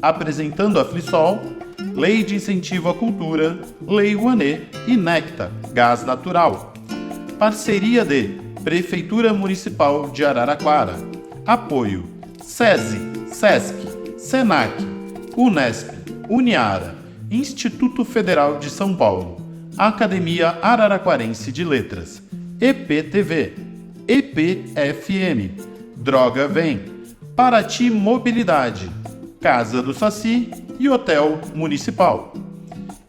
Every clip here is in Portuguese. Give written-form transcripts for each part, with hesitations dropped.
apresentando a Flisol, Lei de Incentivo à Cultura, Lei Rouanet e Necta, Gás Natural. Parceria de Prefeitura Municipal de Araraquara. Apoio SESI, SESC, SENAC, Unesp, Uniara, Instituto Federal de São Paulo, Academia Araraquarense de Letras, EPTV, EPFM, Droga Vem, Paraty Mobilidade, Casa do Saci e Hotel Municipal.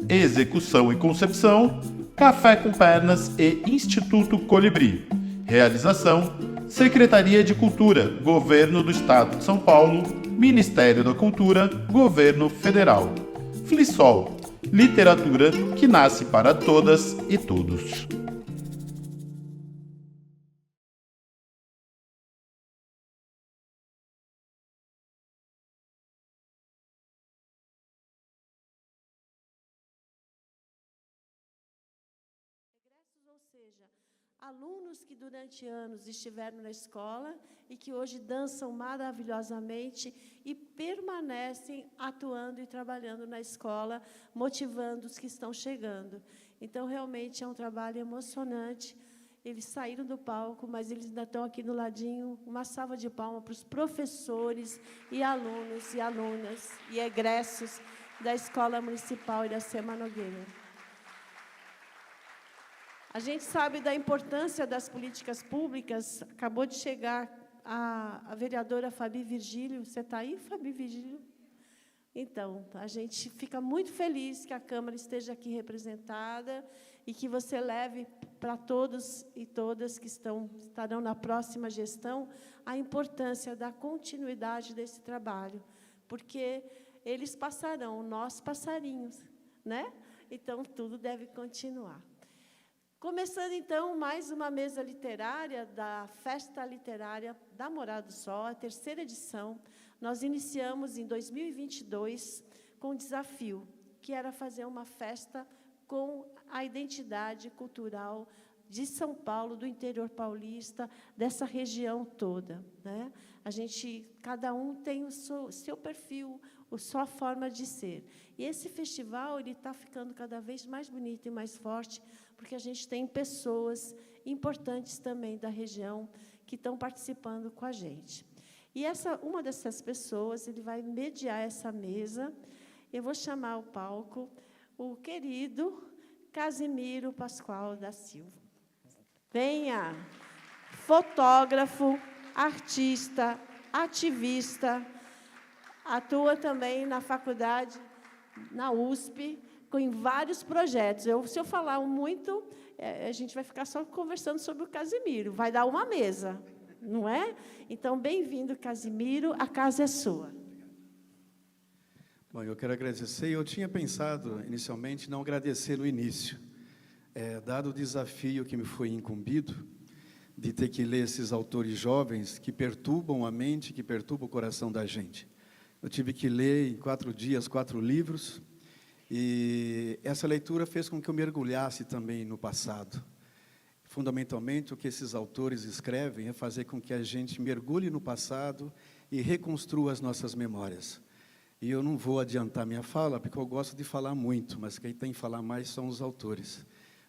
Execução e concepção, Café com Pernas e Instituto Colibri. Realização, Secretaria de Cultura, Governo do Estado de São Paulo, Ministério da Cultura, Governo Federal. Flisol, literatura que nasce para todas e todos. Ou seja, alunos que durante anos estiveram na escola e que hoje dançam maravilhosamente e permanecem atuando e trabalhando na escola, motivando os que estão chegando. Então, realmente, é um trabalho emocionante. Eles saíram do palco, mas eles ainda estão aqui no ladinho. Uma salva de palmas para os professores e alunos e alunas e egressos da Escola Municipal Iracema Nogueira. A gente sabe da importância das políticas públicas. Acabou de chegar a vereadora Fabi Virgílio. Você está aí, Fabi Virgílio? Então, a gente fica muito feliz que a Câmara esteja aqui representada e que você leve para todos e todas que estarão na próxima gestão a importância da continuidade desse trabalho, porque eles passarão, nós passarinhos, né? Então, tudo deve continuar. Começando, então, mais uma mesa literária da Festa Literária da Morada do Sol, a 3ª edição. Nós iniciamos em 2022 com um desafio, que era fazer uma festa com a identidade cultural de São Paulo, do interior paulista, dessa região toda, né? Cada um tem o seu perfil, a sua forma de ser. E esse festival está ficando cada vez mais bonito e mais forte, porque a gente tem pessoas importantes também da região que estão participando com a gente. E uma dessas pessoas, ele vai mediar essa mesa. Eu vou chamar ao palco o querido Casimiro Pascoal da Silva. Venha, fotógrafo, artista, ativista, atua também na faculdade, na USP, em vários projetos. Se eu falar muito, a gente vai ficar só conversando sobre o Casimiro. Vai dar uma mesa, não é? Então, bem-vindo, Casimiro, a casa é sua. Bom, eu quero agradecer. Eu tinha pensado, inicialmente, não agradecer no início, dado o desafio que me foi incumbido, de ter que ler esses autores jovens que perturbam a mente, que perturbam o coração da gente. Eu tive que ler, em 4 dias, 4 livros, e essa leitura fez com que eu mergulhasse também no passado. Fundamentalmente, o que esses autores escrevem é fazer com que a gente mergulhe no passado e reconstrua as nossas memórias. E eu não vou adiantar minha fala, porque eu gosto de falar muito, mas quem tem que falar mais são os autores.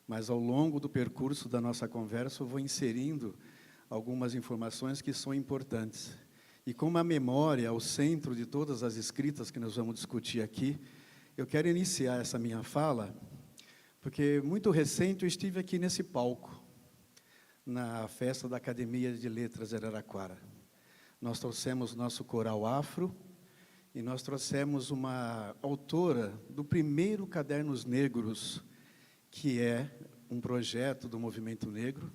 Mas, ao longo do percurso da nossa conversa, eu vou inserindo algumas informações que são importantes. E como a memória é o centro de todas as escritas que nós vamos discutir aqui, eu quero iniciar essa minha fala, porque muito recente eu estive aqui nesse palco, na festa da Academia de Letras de Araraquara. Nós trouxemos nosso coral afro e nós trouxemos uma autora do primeiro Cadernos Negros, que é um projeto do movimento negro,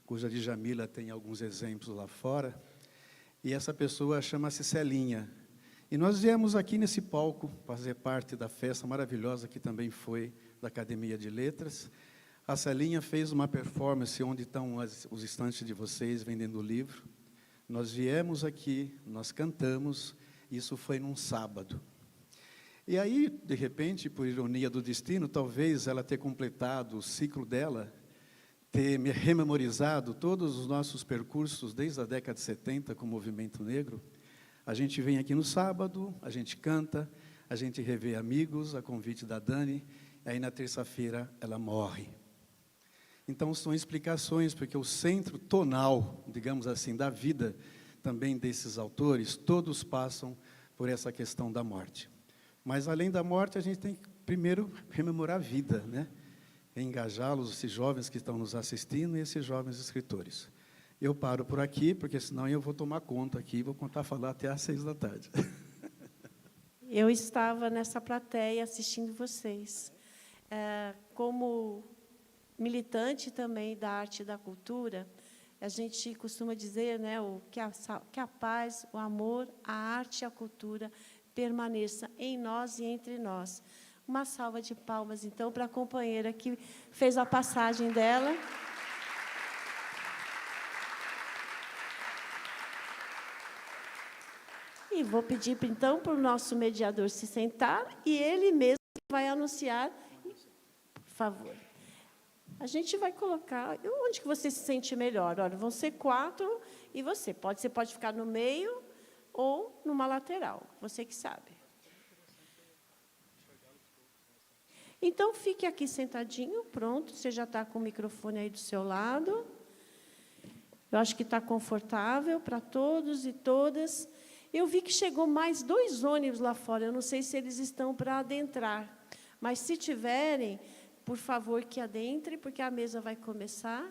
cuja Djamila tem alguns exemplos lá fora, e essa pessoa chama-se Celinha. E nós viemos aqui nesse palco fazer parte da festa maravilhosa que também foi da Academia de Letras. A Celinha fez uma performance onde estão os estantes de vocês vendendo o livro. Nós viemos aqui, nós cantamos, isso foi num sábado. E aí, de repente, por ironia do destino, talvez ela ter completado o ciclo dela, ter rememorizado todos os nossos percursos desde a década de 70 com o movimento negro, A gente vem aqui no sábado, a gente canta, a gente revê amigos, a convite da Dani, e aí na terça-feira ela morre. Então são explicações, porque o centro tonal, digamos assim, da vida também desses autores, todos passam por essa questão da morte. Mas além da morte, a gente tem que primeiro rememorar a vida, né? Engajá-los, esses jovens que estão nos assistindo e esses jovens escritores. Eu paro por aqui, porque senão eu vou tomar conta aqui, vou contar falar até às 6 da tarde. Eu estava nessa plateia assistindo vocês. Como militante também da arte e da cultura, a gente costuma dizer, né, que a paz, o amor, a arte e a cultura permaneça em nós e entre nós. Uma salva de palmas, então, para a companheira que fez a passagem dela. E vou pedir, então, para o nosso mediador se sentar e ele mesmo vai anunciar. Por favor. A gente vai colocar... Onde que você se sente melhor? Olha, vão ser 4 e você pode ficar no meio ou numa lateral. Você que sabe. Então, fique aqui sentadinho, pronto. Você já está com o microfone aí do seu lado. Eu acho que está confortável para todos e todas. Eu vi que chegou mais 2 ônibus lá fora. Eu não sei se eles estão para adentrar. Mas, se tiverem, por favor, que adentre, porque a mesa vai começar.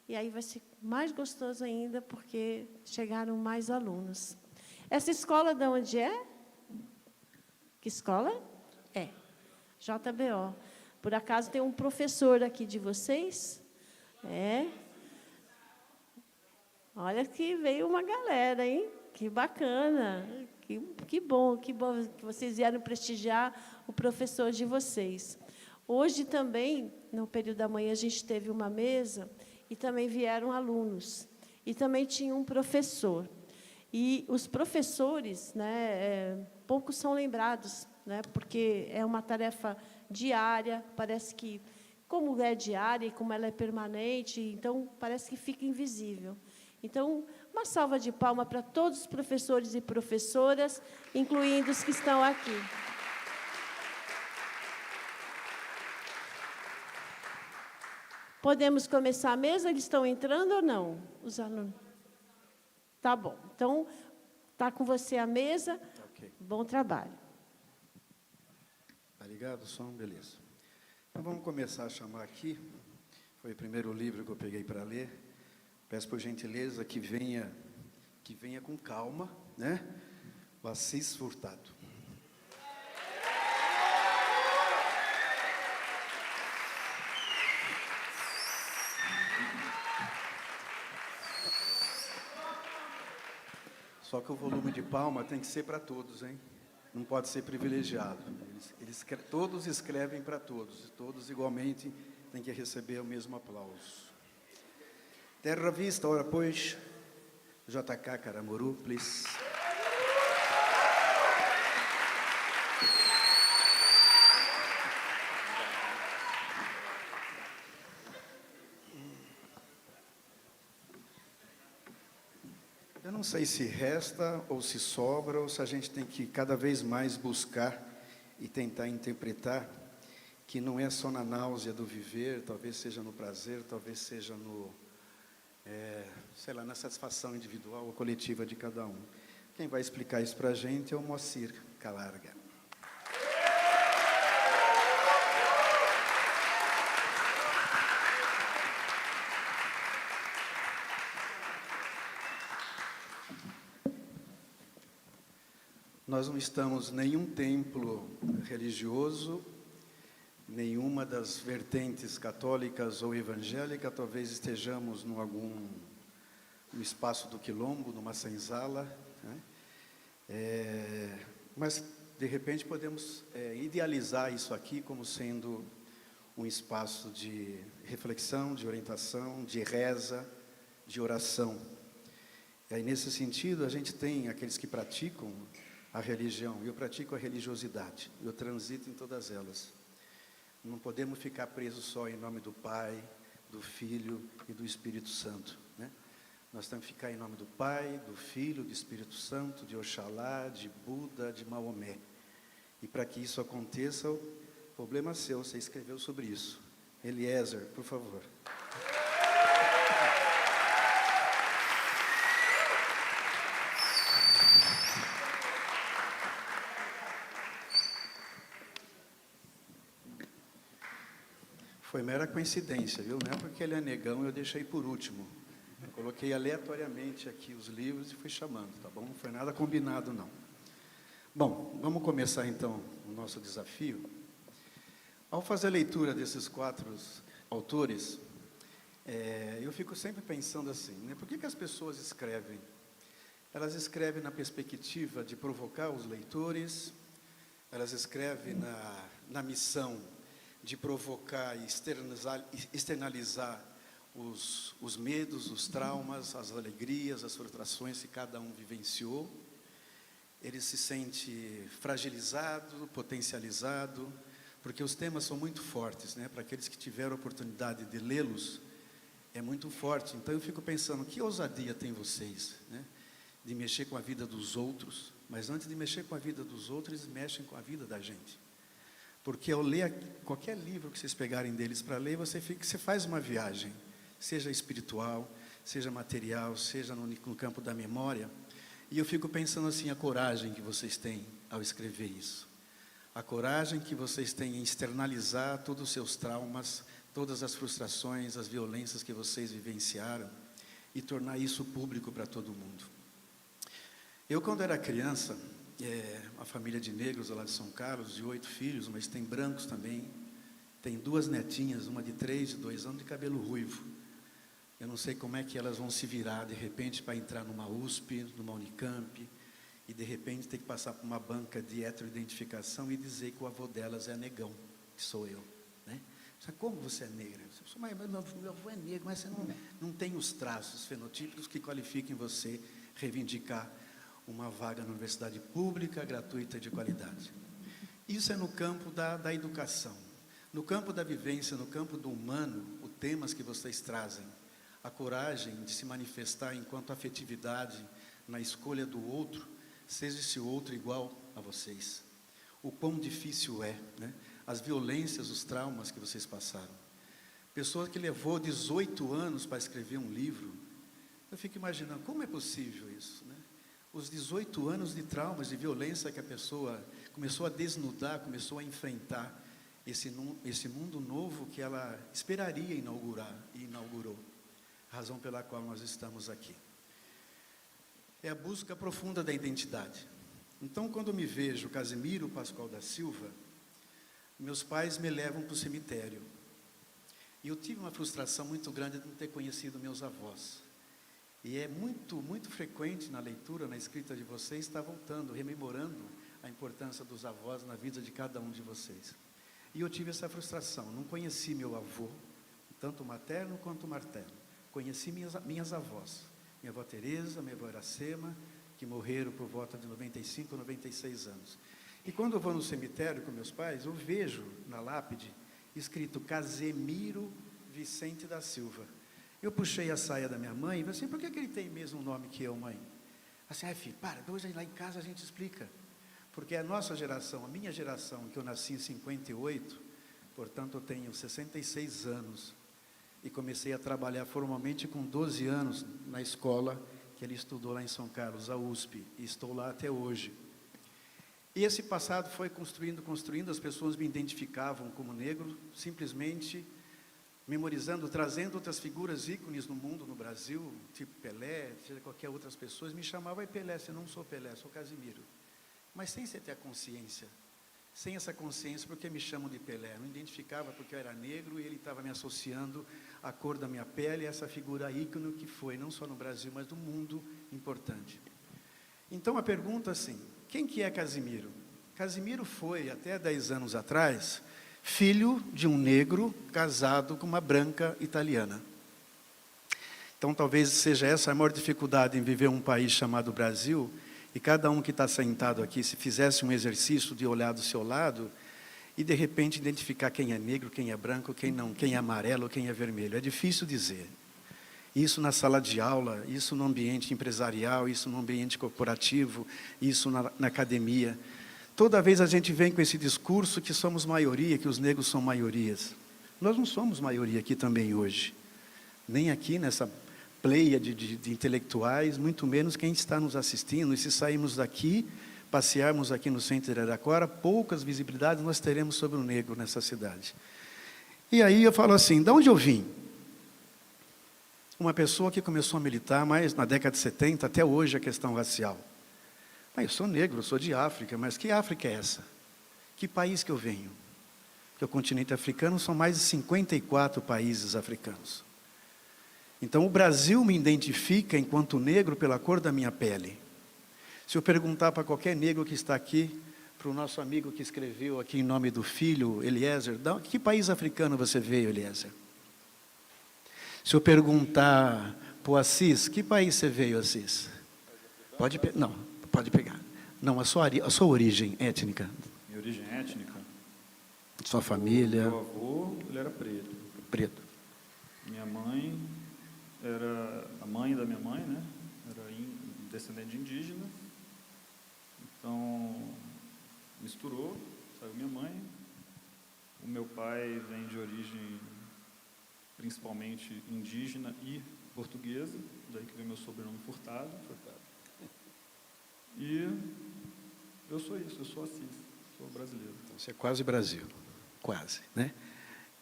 E aí vai ser mais gostoso ainda, porque chegaram mais alunos. Essa escola de onde é? Que escola? É. JBO. Por acaso tem um professor aqui de vocês? É. Olha que veio uma galera, hein? Que bacana. Que bom que vocês vieram prestigiar o professor de vocês. Hoje também, no período da manhã, a gente teve uma mesa e também vieram alunos. E também tinha um professor. E os professores, né, poucos são lembrados, né, porque é uma tarefa diária, parece que, como é diária e como ela é permanente, então parece que fica invisível. Então, uma salva de palmas para todos os professores e professoras, incluindo os que estão aqui. Podemos começar a mesa? Eles estão entrando ou não? Os alunos. Tá bom. Então, está com você a mesa. Okay. Bom trabalho. Tá ligado o som? Beleza. Então, vamos começar a chamar aqui. Foi o primeiro livro que eu peguei para ler. Peço, por gentileza, que venha com calma, né? O Assis Furtado. Só que o volume de palma tem que ser para todos, hein? Não pode ser privilegiado. Todos escrevem para todos, todos igualmente têm que receber o mesmo aplauso. Terra vista, ora pois, JK Caramuru, please. Eu não sei se resta ou se sobra, ou se a gente tem que cada vez mais buscar e tentar interpretar que não é só na náusea do viver, talvez seja no prazer, talvez seja sei lá, na satisfação individual ou coletiva de cada um. Quem vai explicar isso para a gente é o Moacir Calarga. Nós não estamos em nenhum templo religioso, nenhuma das vertentes católicas ou evangélicas, talvez estejamos no espaço do Quilombo, numa senzala, né? Mas, de repente, podemos idealizar isso aqui como sendo um espaço de reflexão, de orientação, de reza, de oração. E aí, nesse sentido, a gente tem aqueles que praticam a religião, eu pratico a religiosidade, eu transito em todas elas. Não podemos ficar presos só em nome do Pai, do Filho e do Espírito Santo, né? Nós temos que ficar em nome do Pai, do Filho, do Espírito Santo, de Oxalá, de Buda, de Maomé. E para que isso aconteça, o problema é seu, você escreveu sobre isso. Eliezer, por favor. Foi mera coincidência, viu? Não é porque ele é negão, eu deixei por último. Eu coloquei aleatoriamente aqui os livros e fui chamando, tá bom? Não foi nada combinado, não. Bom, vamos começar então o nosso desafio. Ao fazer a leitura desses 4 autores, eu fico sempre pensando assim, né? Por que as pessoas escrevem? Elas escrevem na perspectiva de provocar os leitores, elas escrevem na missão de provocar e externalizar os medos, os traumas, as alegrias, as frustrações que cada um vivenciou. Ele se sente fragilizado, potencializado, porque os temas são muito fortes, né? Para aqueles que tiveram a oportunidade de lê-los, é muito forte. Então eu fico pensando, que ousadia tem vocês, né? De mexer com a vida dos outros, mas antes de mexer com a vida dos outros, eles mexem com a vida da gente. Porque ao ler qualquer livro que vocês pegarem deles para ler, você faz uma viagem, seja espiritual, seja material, seja no campo da memória. E eu fico pensando assim, a coragem que vocês têm ao escrever isso. A coragem que vocês têm em externalizar todos os seus traumas, todas as frustrações, as violências que vocês vivenciaram e tornar isso público para todo mundo. Eu, quando era criança, uma família de negros lá de São Carlos, de 8 filhos, mas tem brancos também. Tem 2 netinhas, uma de 3 e 2 anos, de cabelo ruivo. Eu não sei como é que elas vão se virar, de repente, para entrar numa USP, numa Unicamp, e de repente ter que passar por uma banca de heteroidentificação e dizer que o avô delas é negão, que sou eu, né? Como você é negra? Mas meu avô é negro, mas você não tem os traços fenotípicos que qualifiquem você reivindicar uma vaga na universidade pública, gratuita e de qualidade. Isso é no campo da educação. No campo da vivência, no campo do humano, os temas que vocês trazem, a coragem de se manifestar enquanto afetividade na escolha do outro, seja esse outro igual a vocês. O quão difícil é, né? As violências, os traumas que vocês passaram. Pessoa que levou 18 anos para escrever um livro, eu fico imaginando, como é possível isso, né? Os 18 anos de traumas, de violência que a pessoa começou a desnudar, começou a enfrentar esse mundo novo que ela esperaria inaugurar e inaugurou. Razão pela qual nós estamos aqui. É a busca profunda da identidade. Então, quando me vejo Casimiro Pascoal da Silva, meus pais me levam para o cemitério. E eu tive uma frustração muito grande de não ter conhecido meus avós. E é muito, muito frequente na leitura, na escrita de vocês, estar voltando, rememorando a importância dos avós na vida de cada um de vocês. E eu tive essa frustração, não conheci meu avô, tanto materno quanto materno. Conheci minhas avós, minha avó Teresa, minha avó Iracema, que morreram por volta de 95, 96 anos. E quando eu vou no cemitério com meus pais, eu vejo na lápide escrito Casemiro Vicente da Silva. Eu puxei a saia da minha mãe e falei assim, por que ele tem o mesmo nome que eu, mãe? Assim, filho, hoje lá em casa a gente explica. Porque a nossa geração, a minha geração, que eu nasci em 58, portanto eu tenho 66 anos, e comecei a trabalhar formalmente com 12 anos na escola que ele estudou lá em São Carlos, a USP, e estou lá até hoje. E esse passado foi construindo, as pessoas me identificavam como negro, simplesmente memorizando, trazendo outras figuras ícones no mundo, no Brasil, tipo Pelé, seja qualquer outras pessoas, me chamavam, Pelé, eu não sou Pelé, sou Casimiro. Mas sem você ter a consciência, sem essa consciência, porque me chamam de Pelé? Não identificava porque eu era negro e ele estava me associando à cor da minha pele, essa figura ícone que foi, não só no Brasil, mas no mundo, importante. Então a pergunta assim, quem que é Casimiro? Casimiro foi, até 10 anos atrás, filho de um negro casado com uma branca italiana. Então talvez seja essa a maior dificuldade em viver um país chamado Brasil, e cada um que está sentado aqui, se fizesse um exercício de olhar do seu lado, e de repente identificar quem é negro, quem é branco, quem não, quem é amarelo, quem é vermelho. É difícil dizer. Isso na sala de aula, isso no ambiente empresarial, isso no ambiente corporativo, isso na academia. Toda vez a gente vem com esse discurso que somos maioria, que os negros são maiorias. Nós não somos maioria aqui também hoje. Nem aqui nessa pleia de intelectuais, muito menos quem está nos assistindo. E se sairmos daqui, passearmos aqui no centro de Araraquara, poucas visibilidades nós teremos sobre o negro nessa cidade. E aí eu falo assim, de onde eu vim? Uma pessoa que começou a militar mais na década de 70, até hoje, a questão racial. Eu sou negro, eu sou de África, mas que África é essa? Que país que eu venho? Porque o continente africano são mais de 54 países africanos. Então, o Brasil me identifica enquanto negro pela cor da minha pele. Se eu perguntar para qualquer negro que está aqui, para o nosso amigo que escreveu aqui em nome do filho, Eliezer, de que país africano você veio, Eliezer? Se eu perguntar para o Assis, que país você veio, Assis? Pode pegar. Não, a sua origem étnica. Minha origem étnica? Sua família? Meu avô, ele era preto. Preto. Minha mãe era a mãe da minha mãe, né? Era descendente de indígena. Então, misturou, saiu minha mãe. O meu pai vem de origem principalmente indígena e portuguesa, daí que vem meu sobrenome Furtado. E eu sou isso, eu sou Assis, sou brasileiro. Então, você é quase Brasil, quase, né?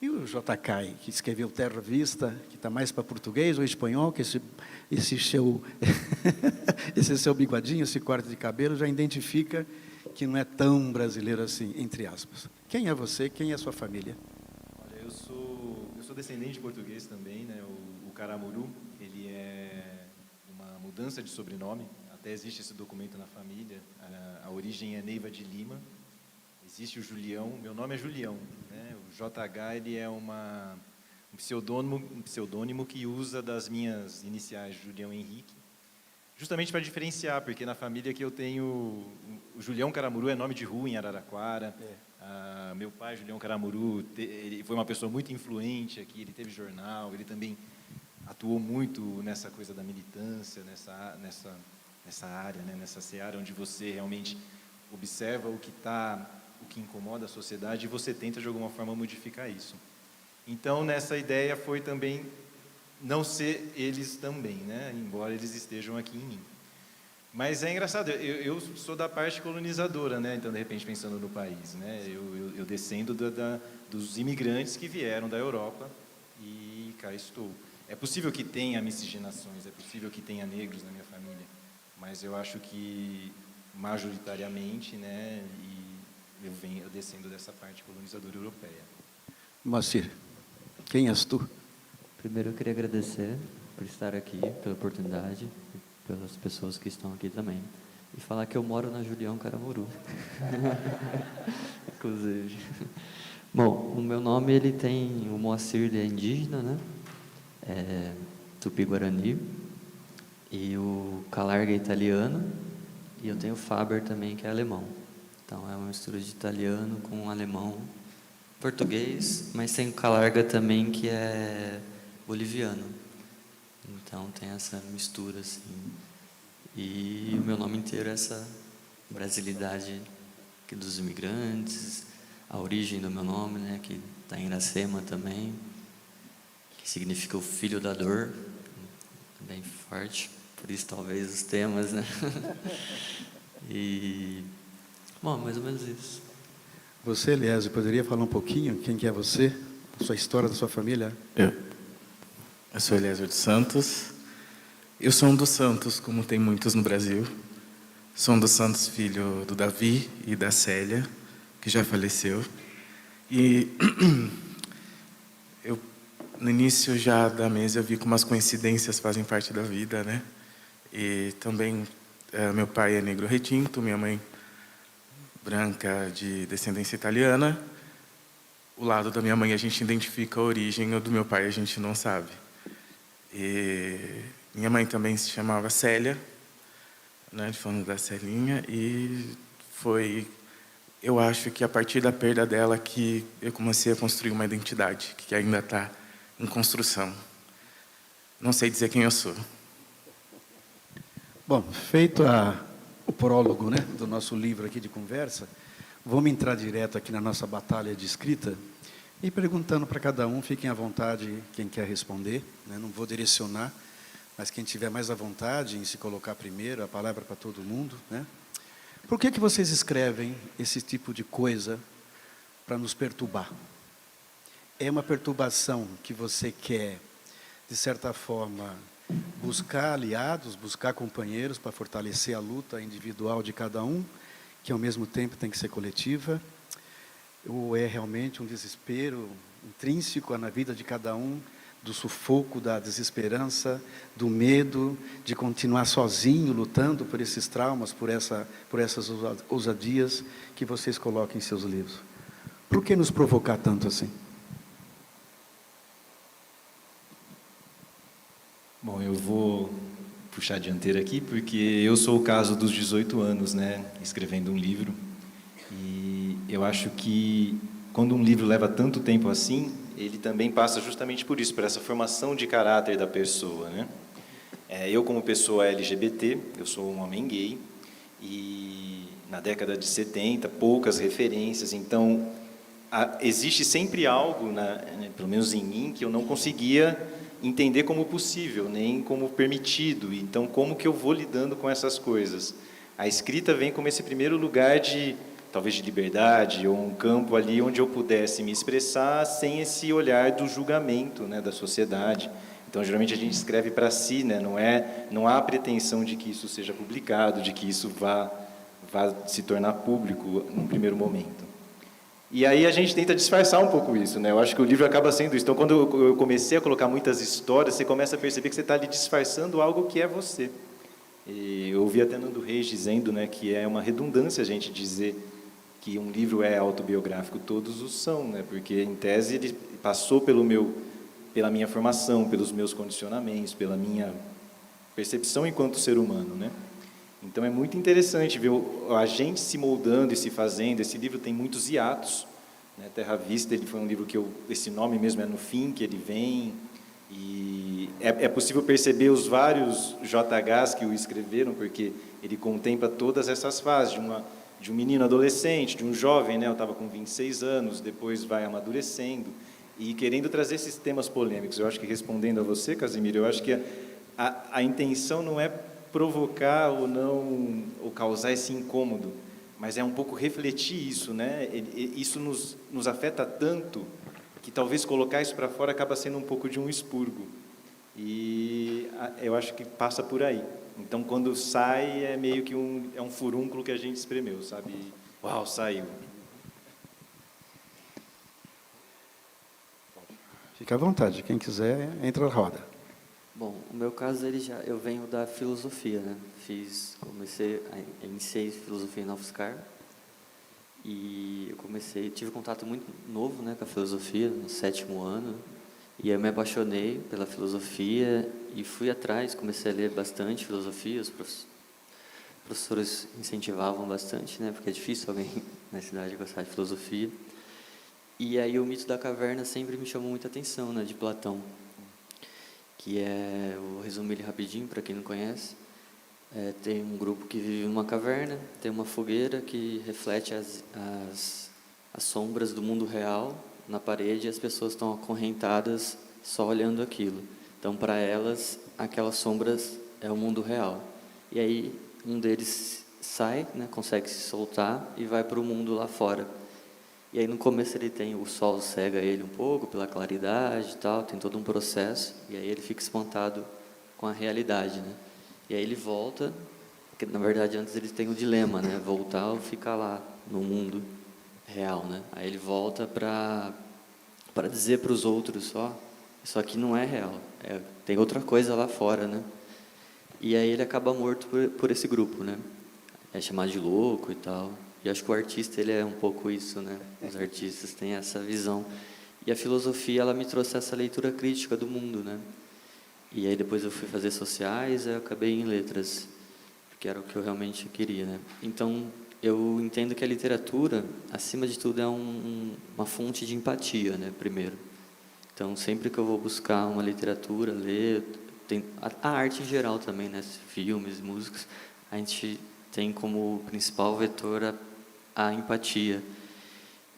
E o JK, que escreveu Terra Vista, que está mais para português ou espanhol, que esse seu bigodinho, esse corte de cabelo, já identifica que não é tão brasileiro assim, entre aspas. Quem é você? Quem é a sua família? Olha, eu sou descendente de português também, né? O Caramuru, ele é uma mudança de sobrenome. Até existe esse documento na família. A origem é Neiva de Lima. Existe o Julião. Meu nome é Julião, né? O JH, ele é um pseudônimo que usa das minhas iniciais, Julião Henrique, justamente para diferenciar, porque na família que eu tenho, o Julião Caramuru é nome de rua em Araraquara. Meu pai, Julião Caramuru, ele foi uma pessoa muito influente aqui, ele teve jornal, ele também atuou muito nessa coisa da militância, nessa área, né, nessa seara onde você realmente observa o que incomoda a sociedade e você tenta de alguma forma modificar isso. Então, nessa ideia foi também não ser eles também, né, embora eles estejam aqui em mim. Mas é engraçado, eu sou da parte colonizadora, né, então de repente pensando no país, né, eu descendo dos imigrantes que vieram da Europa e cá estou. É possível que tenha miscigenações, é possível que tenha negros na minha família, mas eu acho que majoritariamente, né, e eu descendo dessa parte colonizadora europeia. Moacir, quem és tu? Primeiro eu queria agradecer por estar aqui, pela oportunidade, pelas pessoas que estão aqui também. E falar que eu moro na Julião Caramuru. Inclusive. Bom, o meu nome, o Moacir, ele é indígena, né? É Tupi-Guarani. E o Calarga é italiano. E eu tenho o Faber também, que é alemão. Então é uma mistura de italiano com alemão, português, mas tem o Calarga também, que é boliviano. Então tem essa mistura assim. E o meu nome inteiro é essa brasilidade dos imigrantes, a origem do meu nome, né, que está em Iracema também, que significa o filho da dor, bem forte, por isso talvez os temas, né? E bom, mais ou menos isso. Você, Eliezer, poderia falar um pouquinho quem que é você, a sua história da sua família? Eu sou Eliezer dos Santos. Eu sou um dos Santos, como tem muitos no Brasil. Sou um dos Santos, filho do Davi e da Célia, que já faleceu. E eu, no início já da mesa, eu vi como as coincidências fazem parte da vida, né? E também, meu pai é negro retinto, minha mãe branca de descendência italiana. O lado da minha mãe a gente identifica a origem, o do meu pai a gente não sabe. E minha mãe também se chamava Célia, né, falando da Celinha, e foi, eu acho que a partir da perda dela que eu comecei a construir uma identidade, que ainda está em construção. Não sei dizer quem eu sou. Bom, feito o prólogo, né, do nosso livro aqui de conversa, vamos entrar direto aqui na nossa batalha de escrita e perguntando para cada um, fiquem à vontade quem quer responder, né, não vou direcionar, mas quem tiver mais à vontade em se colocar primeiro, a palavra para todo mundo, né? Por que vocês escrevem esse tipo de coisa para nos perturbar? É uma perturbação que você quer, de certa forma, buscar aliados, buscar companheiros para fortalecer a luta individual de cada um, que ao mesmo tempo tem que ser coletiva, ou é realmente um desespero intrínseco na vida de cada um, do sufoco, da desesperança, do medo de continuar sozinho, lutando por esses traumas, por essas ousadias que vocês colocam em seus livros? Por que nos provocar tanto assim? Bom, eu vou puxar a dianteira aqui, porque eu sou o caso dos 18 anos, né, escrevendo um livro. E eu acho que quando um livro leva tanto tempo assim, ele também passa justamente por isso, por essa formação de caráter da pessoa, né? Eu, como pessoa LGBT, eu sou um homem gay, e na década de 70, poucas referências, então existe sempre algo, pelo menos em mim, que eu não conseguia entender como possível, nem como permitido. Então, como que eu vou lidando com essas coisas? A escrita vem como esse primeiro lugar talvez de liberdade, ou um campo ali onde eu pudesse me expressar sem esse olhar do julgamento, né, da sociedade. Então, geralmente a gente escreve para si, né, não há a pretensão de que isso seja publicado, de que isso vá se tornar público num primeiro momento. E aí a gente tenta disfarçar um pouco isso, né? Eu acho que o livro acaba sendo isso. Então, quando eu comecei a colocar muitas histórias, você começa a perceber que você está ali disfarçando algo que é você. E eu ouvi até Nando Reis dizendo, né, que é uma redundância a gente dizer que um livro é autobiográfico. Todos os são, né? Porque, em tese, ele passou pela minha formação, pelos meus condicionamentos, pela minha percepção enquanto ser humano, né? Então é muito interessante ver a gente se moldando e se fazendo. Esse livro tem muitos hiatos, né? Terra Vista, ele foi um livro que esse nome mesmo é no fim que ele vem, e é possível perceber os vários JHs que o escreveram, porque ele contempla todas essas fases de um menino adolescente, de um jovem, né? Eu estava com 26 anos, depois vai amadurecendo e querendo trazer esses temas polêmicos. Eu acho que, respondendo a você, Casimiro, eu acho que a intenção não é provocar ou causar esse incômodo, mas é um pouco refletir isso, né? Isso nos afeta tanto que talvez colocar isso para fora acaba sendo um pouco de um expurgo, e eu acho que passa por aí. Então, quando sai, é meio que um furúnculo que a gente espremeu, sabe? Uau, saiu. Fique à vontade, quem quiser, entra na roda. Bom, o meu caso, eu venho da filosofia, né? Iniciei filosofia na UFSCar, e eu tive contato muito novo, né, com a filosofia, no 7º ano, e eu me apaixonei pela filosofia e fui atrás, comecei a ler bastante filosofia. Os professores incentivavam bastante, né, porque é difícil alguém na cidade gostar de filosofia. E aí o mito da caverna sempre me chamou muita atenção, né, de Platão, que vou resumir ele rapidinho para quem não conhece. Tem um grupo que vive numa caverna, tem uma fogueira que reflete as sombras do mundo real na parede, e as pessoas estão acorrentadas só olhando aquilo. Então, para elas, aquelas sombras é o mundo real. E aí um deles sai, né, consegue se soltar e vai para o mundo lá fora. E aí no começo o sol cega ele um pouco pela claridade e tal, tem todo um processo, e aí ele fica espantado com a realidade, né? E aí ele volta, porque na verdade antes ele tem o dilema, né? Voltar ou ficar lá no mundo real, né? Aí ele volta para dizer para os outros isso aqui não é real, tem outra coisa lá fora, né? E aí ele acaba morto por esse grupo, né? É chamado de louco e tal. E acho que o artista, ele é um pouco isso, né? Os artistas têm essa visão. E a filosofia, ela me trouxe essa leitura crítica do mundo, né? E aí depois eu fui fazer sociais, eu acabei em letras, porque era o que eu realmente queria, né? Então, eu entendo que a literatura, acima de tudo, é uma fonte de empatia, né? Primeiro. Então, sempre que eu vou buscar uma literatura, ler, tem a arte em geral também, né? Filmes, músicas, a gente tem como principal vetor a empatia.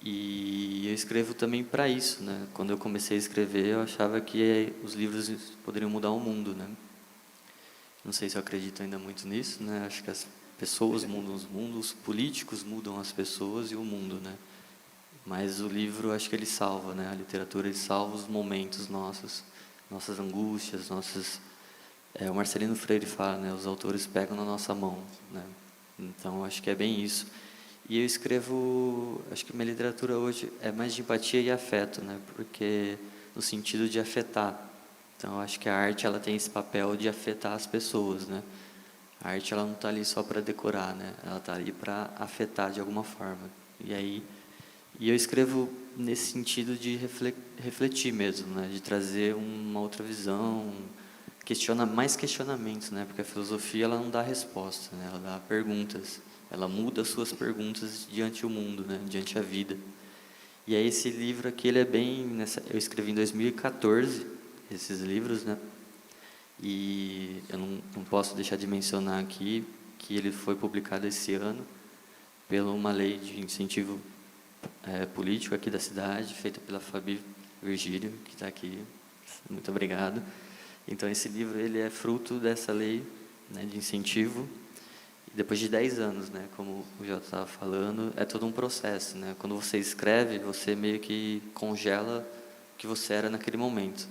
E eu escrevo também para isso, né? Quando eu comecei a escrever, eu achava que os livros poderiam mudar o mundo, né? Não sei se eu acredito ainda muito nisso, né? Acho que as pessoas mudam os mundos, os políticos mudam as pessoas e o mundo, né? Mas o livro, acho que ele salva, né? A literatura, ele salva os momentos nossos, nossas angústias, nossas... o Marcelino Freire fala, né? Os autores pegam na nossa mão, né? Então, acho que é bem isso. E eu escrevo, acho que minha literatura hoje é mais de empatia e afeto, né? Porque no sentido de afetar. Então, acho que a arte ela tem esse papel de afetar as pessoas, né? A arte ela não está ali só para decorar, né? Ela está ali para afetar de alguma forma. E eu escrevo nesse sentido de refletir mesmo, né? De trazer uma outra visão, mais questionamentos, né? Porque a filosofia ela não dá resposta, né? Ela dá perguntas. Ela muda as suas perguntas diante o mundo, né? Diante a vida. E aí esse livro aqui, ele é bem... eu escrevi em 2014, esses livros, né? E eu não posso deixar de mencionar aqui que ele foi publicado esse ano pela uma lei de incentivo político aqui da cidade, feita pela Fabi Virgílio, que está aqui. Muito obrigado. Então, esse livro ele é fruto dessa lei, né, de incentivo. E depois de 10 anos, né, como o Jota estava falando, é todo um processo, né? Quando você escreve, você meio que congela o que você era naquele momento.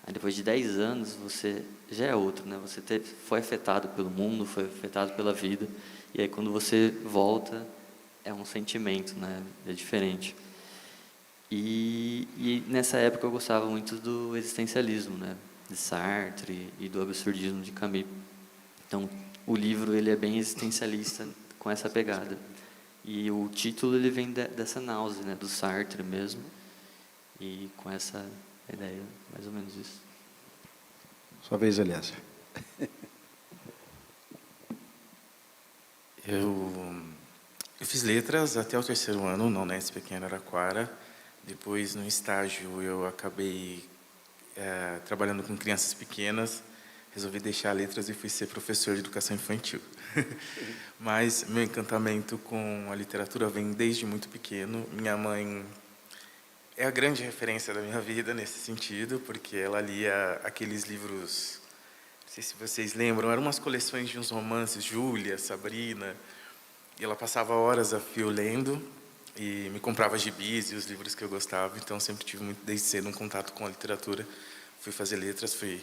Aí, depois de 10 anos, você já é outro, né? Você foi afetado pelo mundo, foi afetado pela vida. E aí, quando você volta, é um sentimento, né? É diferente. E nessa época eu gostava muito do existencialismo, né? De Sartre e do absurdismo de Camus. Então, o livro ele é bem existencialista com essa pegada. E o título ele vem dessa náusea, né? Do Sartre mesmo. E com essa ideia, mais ou menos isso. Sua vez, Eliezer. Eu fiz letras até o 3º ano, na Unesp aqui em Araraquara. Depois, no estágio, eu acabei trabalhando com crianças pequenas. Resolvi deixar letras e fui ser professor de educação infantil. Mas meu encantamento com a literatura vem desde muito pequeno. Minha mãe é a grande referência da minha vida nesse sentido, porque ela lia aqueles livros, não sei se vocês lembram, eram umas coleções de uns romances, Júlia, Sabrina, e ela passava horas a fio lendo e me comprava gibis e os livros que eu gostava, então sempre tive muito, desde cedo um contato com a literatura. Fui fazer letras, fui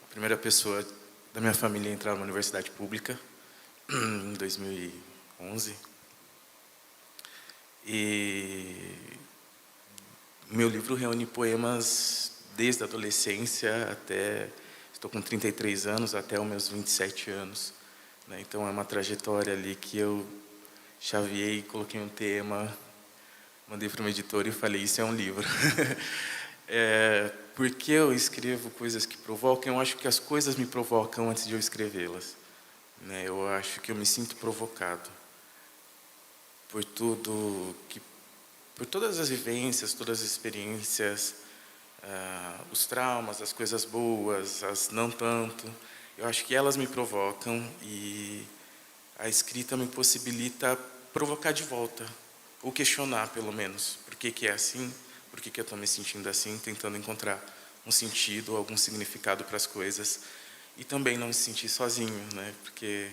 a primeira pessoa da minha família a entrar numa universidade pública em 2011. E meu livro reúne poemas desde a adolescência até... Estou com 33 anos, até os meus 27 anos. Né? Então, é uma trajetória ali que eu chaveei, coloquei um tema, mandei para uma editora e falei, isso é um livro. Porque eu escrevo coisas que provocam, eu acho que as coisas me provocam antes de eu escrevê-las. Né? Eu acho que eu me sinto provocado por todas as vivências, todas as experiências, os traumas, as coisas boas, as não tanto. Eu acho que elas me provocam e a escrita me possibilita provocar de volta, ou questionar, pelo menos, por que é assim, por que eu estou me sentindo assim, tentando encontrar um sentido, algum significado para as coisas. E também não me sentir sozinho, né? Porque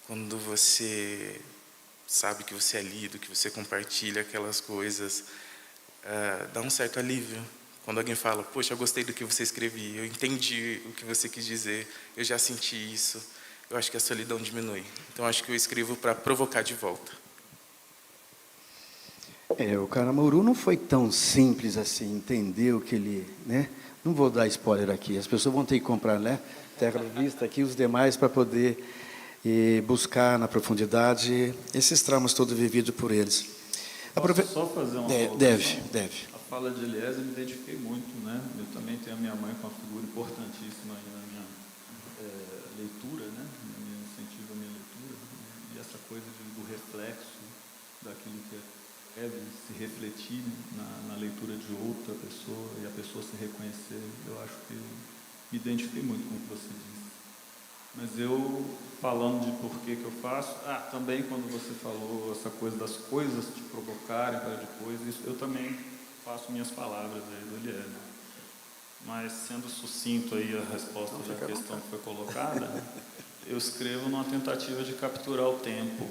quando você sabe que você é lido, que você compartilha aquelas coisas, dá um certo alívio. Quando alguém fala, poxa, eu gostei do que você escreveu, eu entendi o que você quis dizer, eu já senti isso, eu acho que a solidão diminui. Então, acho que eu escrevo para provocar de volta. O Caramuru não foi tão simples assim, entender o que ele... Né? Não vou dar spoiler aqui, as pessoas vão ter que comprar, né? Terra Vista aqui, os demais, para poder buscar na profundidade esses traumas todos vividos por eles. Posso só fazer uma Deve. A fala de Eliezer me identifiquei muito, né? Eu também tenho a minha mãe com uma figura importantíssima aí na minha leitura, né? No meu incentivo à minha leitura. E essa coisa do reflexo daquilo que deve se refletir na leitura de outra pessoa e a pessoa se reconhecer, eu acho que me identifiquei muito com o que você disse. Mas eu, falando de por que eu faço, também quando você falou essa coisa das coisas te provocarem para depois, isso, eu também faço minhas palavras aí do Eliezer. Mas, sendo sucinto aí a resposta da questão que foi colocada, eu escrevo numa tentativa de capturar o tempo.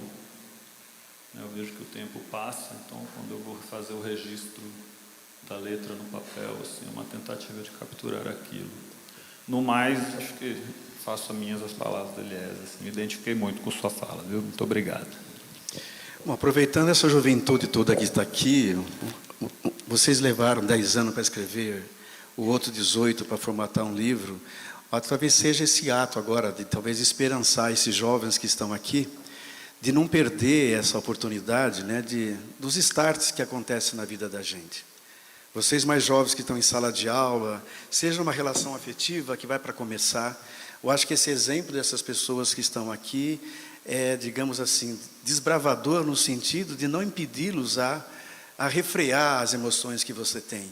Eu vejo que o tempo passa, então quando eu vou fazer o registro da letra no papel, assim, é uma tentativa de capturar aquilo. No mais, acho que faço minhas as palavras da Eliezer, assim, me identifiquei muito com sua fala, viu? Muito obrigado. Bom, aproveitando essa juventude toda que está aqui, vocês levaram 10 anos para escrever, o outro 18 para formatar um livro, talvez seja esse ato agora de talvez esperançar esses jovens que estão aqui, de não perder essa oportunidade, né, dos starts que acontecem na vida da gente. Vocês mais jovens que estão em sala de aula, seja uma relação afetiva que vai para começar, eu acho que esse exemplo dessas pessoas que estão aqui é, digamos assim, desbravador no sentido de não impedi-los a refrear as emoções que você tem.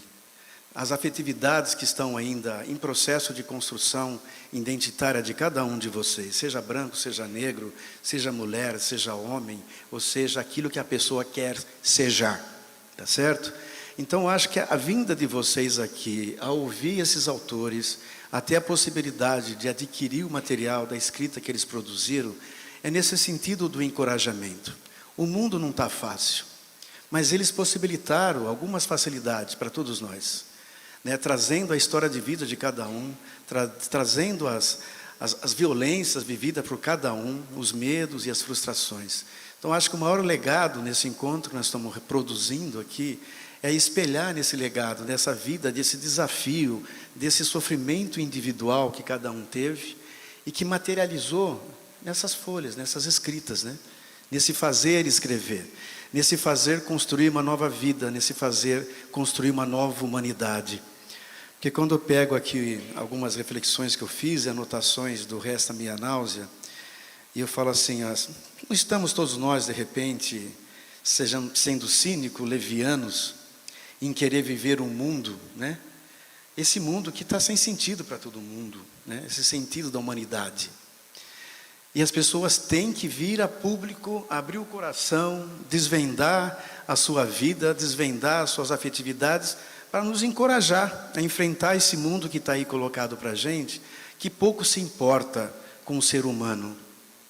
As afetividades que estão ainda em processo de construção identitária de cada um de vocês, seja branco, seja negro, seja mulher, seja homem, ou seja, aquilo que a pessoa quer sejar, tá certo? Então, eu acho que a vinda de vocês aqui, a ouvir esses autores, até a possibilidade de adquirir o material da escrita que eles produziram, é nesse sentido do encorajamento. O mundo não está fácil, mas eles possibilitaram algumas facilidades para todos nós, né? Trazendo a história de vida de cada um, trazendo as violências vividas por cada um, os medos e as frustrações. Então, acho que o maior legado nesse encontro que nós estamos reproduzindo aqui, é espelhar nesse legado, nessa vida, desse desafio, desse sofrimento individual que cada um teve e que materializou nessas folhas, nessas escritas, né? Nesse fazer escrever, nesse fazer construir uma nova vida, nesse fazer construir uma nova humanidade. Porque quando eu pego aqui algumas reflexões que eu fiz, anotações do Resta Minha Náusea, e eu falo assim, não estamos todos nós, de repente, sendo cínicos, levianos, em querer viver um mundo, né? Esse mundo que está sem sentido para todo mundo, né? Esse sentido da humanidade. E as pessoas têm que vir a público, abrir o coração, desvendar a sua vida, desvendar as suas afetividades, para nos encorajar a enfrentar esse mundo que está aí colocado para a gente, que pouco se importa com o ser humano,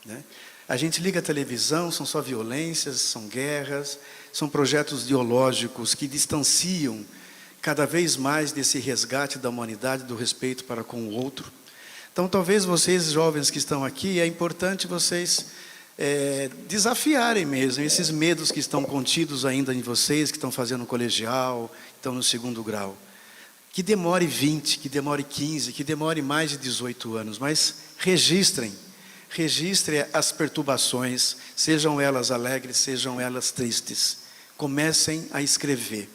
né? A gente liga a televisão, são só violências, são guerras, são projetos ideológicos que distanciam cada vez mais desse resgate da humanidade, do respeito para com o outro. Então, talvez vocês, jovens que estão aqui, é importante vocês desafiarem mesmo esses medos que estão contidos ainda em vocês, que estão fazendo colegial, estão no 2º grau. Que demore 20, que demore 15, que demore mais de 18 anos, mas registrem as perturbações, sejam elas alegres, sejam elas tristes. Comecem a escrever.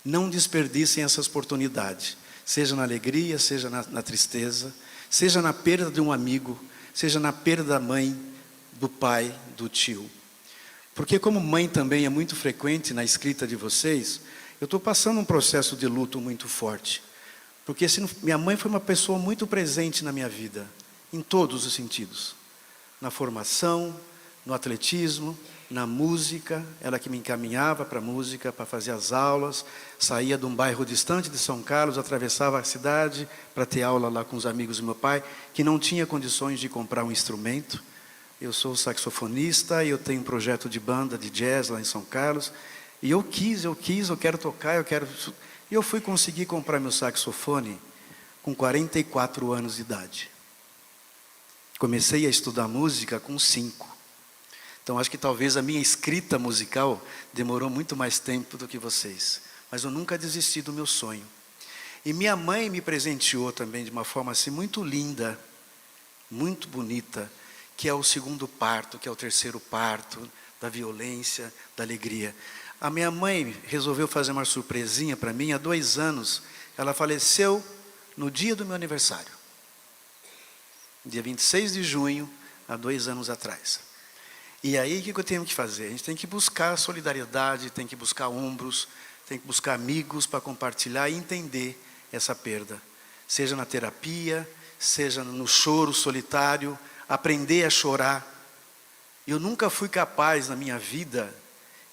Não desperdicem essa oportunidade, seja na alegria, seja na tristeza, seja na perda de um amigo, seja na perda da mãe, do pai, do tio. Porque como mãe também é muito frequente na escrita de vocês, eu estou passando um processo de luto muito forte. Porque minha mãe foi uma pessoa muito presente na minha vida, em todos os sentidos. Na formação, no atletismo, na música, ela que me encaminhava para a música, para fazer as aulas, saía de um bairro distante de São Carlos, atravessava a cidade para ter aula lá com os amigos do meu pai, que não tinha condições de comprar um instrumento. Eu sou saxofonista e eu tenho um projeto de banda de jazz lá em São Carlos, e eu quero tocar, E eu fui conseguir comprar meu saxofone com 44 anos de idade. Comecei a estudar música com 5. Então, acho que talvez a minha escrita musical demorou muito mais tempo do que vocês. Mas eu nunca desisti do meu sonho. E minha mãe me presenteou também de uma forma assim muito linda, muito bonita, que é o 2º parto, que é o 3º parto, da violência, da alegria. A minha mãe resolveu fazer uma surpresinha para mim. Há 2 anos, ela faleceu no dia do meu aniversário. Dia 26 de junho, há 2 anos atrás. E aí, o que eu tenho que fazer? A gente tem que buscar solidariedade, tem que buscar ombros, tem que buscar amigos para compartilhar e entender essa perda. seja na terapia, seja no choro solitário, aprender a chorar. Eu nunca fui capaz na minha vida,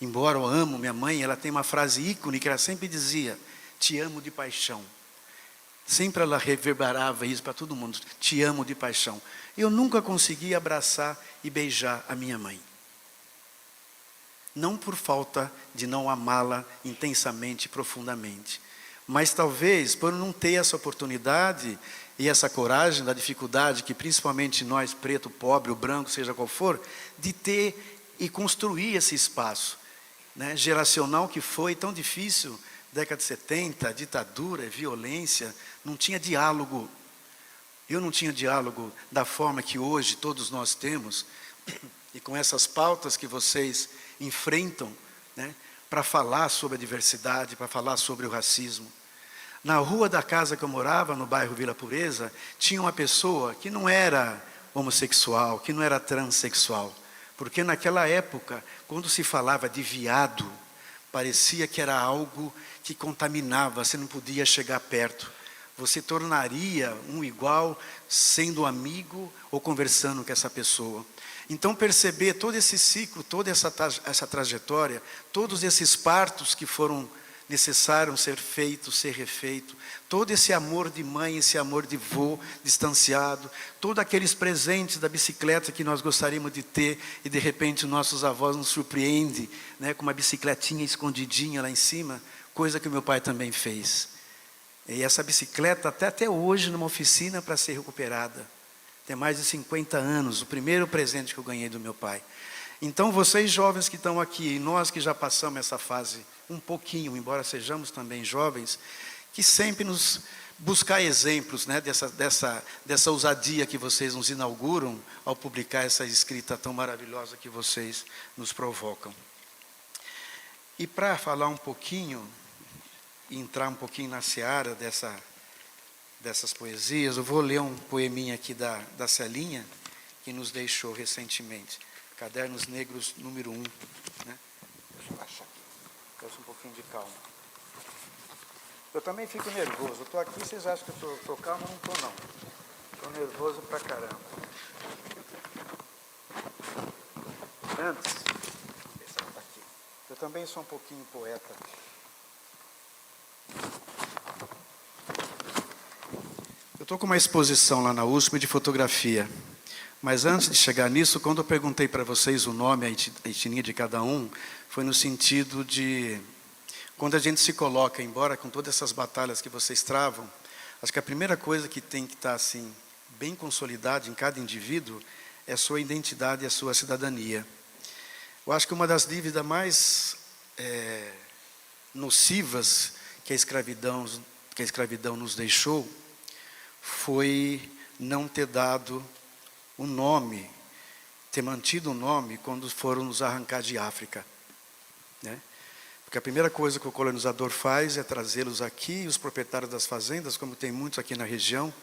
embora eu amo minha mãe, ela tem uma frase ícone que ela sempre dizia: te amo de paixão. Sempre ela reverberava isso para todo mundo: te amo de paixão. Eu nunca consegui abraçar e beijar a minha mãe. Não por falta de não amá-la intensamente, profundamente, mas talvez por não ter essa oportunidade e essa coragem da dificuldade que principalmente nós, preto, pobre, ou branco, seja qual for, de ter e construir esse espaço, né, geracional que foi tão difícil, década de 70, ditadura, violência, não tinha diálogo. Eu não tinha diálogo da forma que hoje todos nós temos, e com essas pautas que vocês enfrentam, né, para falar sobre a diversidade, para falar sobre o racismo. Na rua da casa que eu morava, no bairro Vila Pureza, tinha uma pessoa que não era homossexual, que não era transexual. Porque naquela época, quando se falava de viado, parecia que era algo que contaminava, você não podia chegar perto. Você tornaria um igual sendo amigo ou conversando com essa pessoa. Então perceber todo esse ciclo, toda essa trajetória, todos esses partos que foram necessários ser feitos, ser refeitos, todo esse amor de mãe, esse amor de vô distanciado, todos aqueles presentes da bicicleta que nós gostaríamos de ter e de repente nossos avós nos surpreendem, né, com uma bicicletinha escondidinha lá em cima, coisa que o meu pai também fez. E essa bicicleta até hoje numa oficina para ser recuperada. Tem mais de 50 anos, o primeiro presente que eu ganhei do meu pai. Então vocês jovens que estão aqui, e nós que já passamos essa fase um pouquinho, embora sejamos também jovens, que sempre nos buscar exemplos, né, dessa ousadia que vocês nos inauguram ao publicar essa escrita tão maravilhosa que vocês nos provocam. E para falar um pouquinho, entrar um pouquinho na seara dessas poesias, eu vou ler um poeminha aqui da Celinha, que nos deixou recentemente. Cadernos Negros, número 1. Né? Deixa eu baixar aqui. Peço um pouquinho de calma. Eu também fico nervoso. Eu estou aqui, vocês acham que eu estou calmo? Não estou, não. Estou nervoso pra caramba. Antes, essa tá aqui. Eu também sou um pouquinho poeta. Eu estou com uma exposição lá na USP de fotografia. Mas antes de chegar nisso, quando eu perguntei para vocês o nome, a etnia de cada um, foi no sentido de, quando a gente se coloca, embora com todas essas batalhas que vocês travam, acho que a primeira coisa que tem que estar assim, bem consolidada em cada indivíduo, é a sua identidade e a sua cidadania. Eu acho que uma das dívidas mais nocivas que a escravidão nos deixou, foi não ter dado o nome, ter mantido o nome quando foram nos arrancar de África, né? Porque a primeira coisa que o colonizador faz é trazê-los aqui, e os proprietários das fazendas, como tem muitos aqui na região,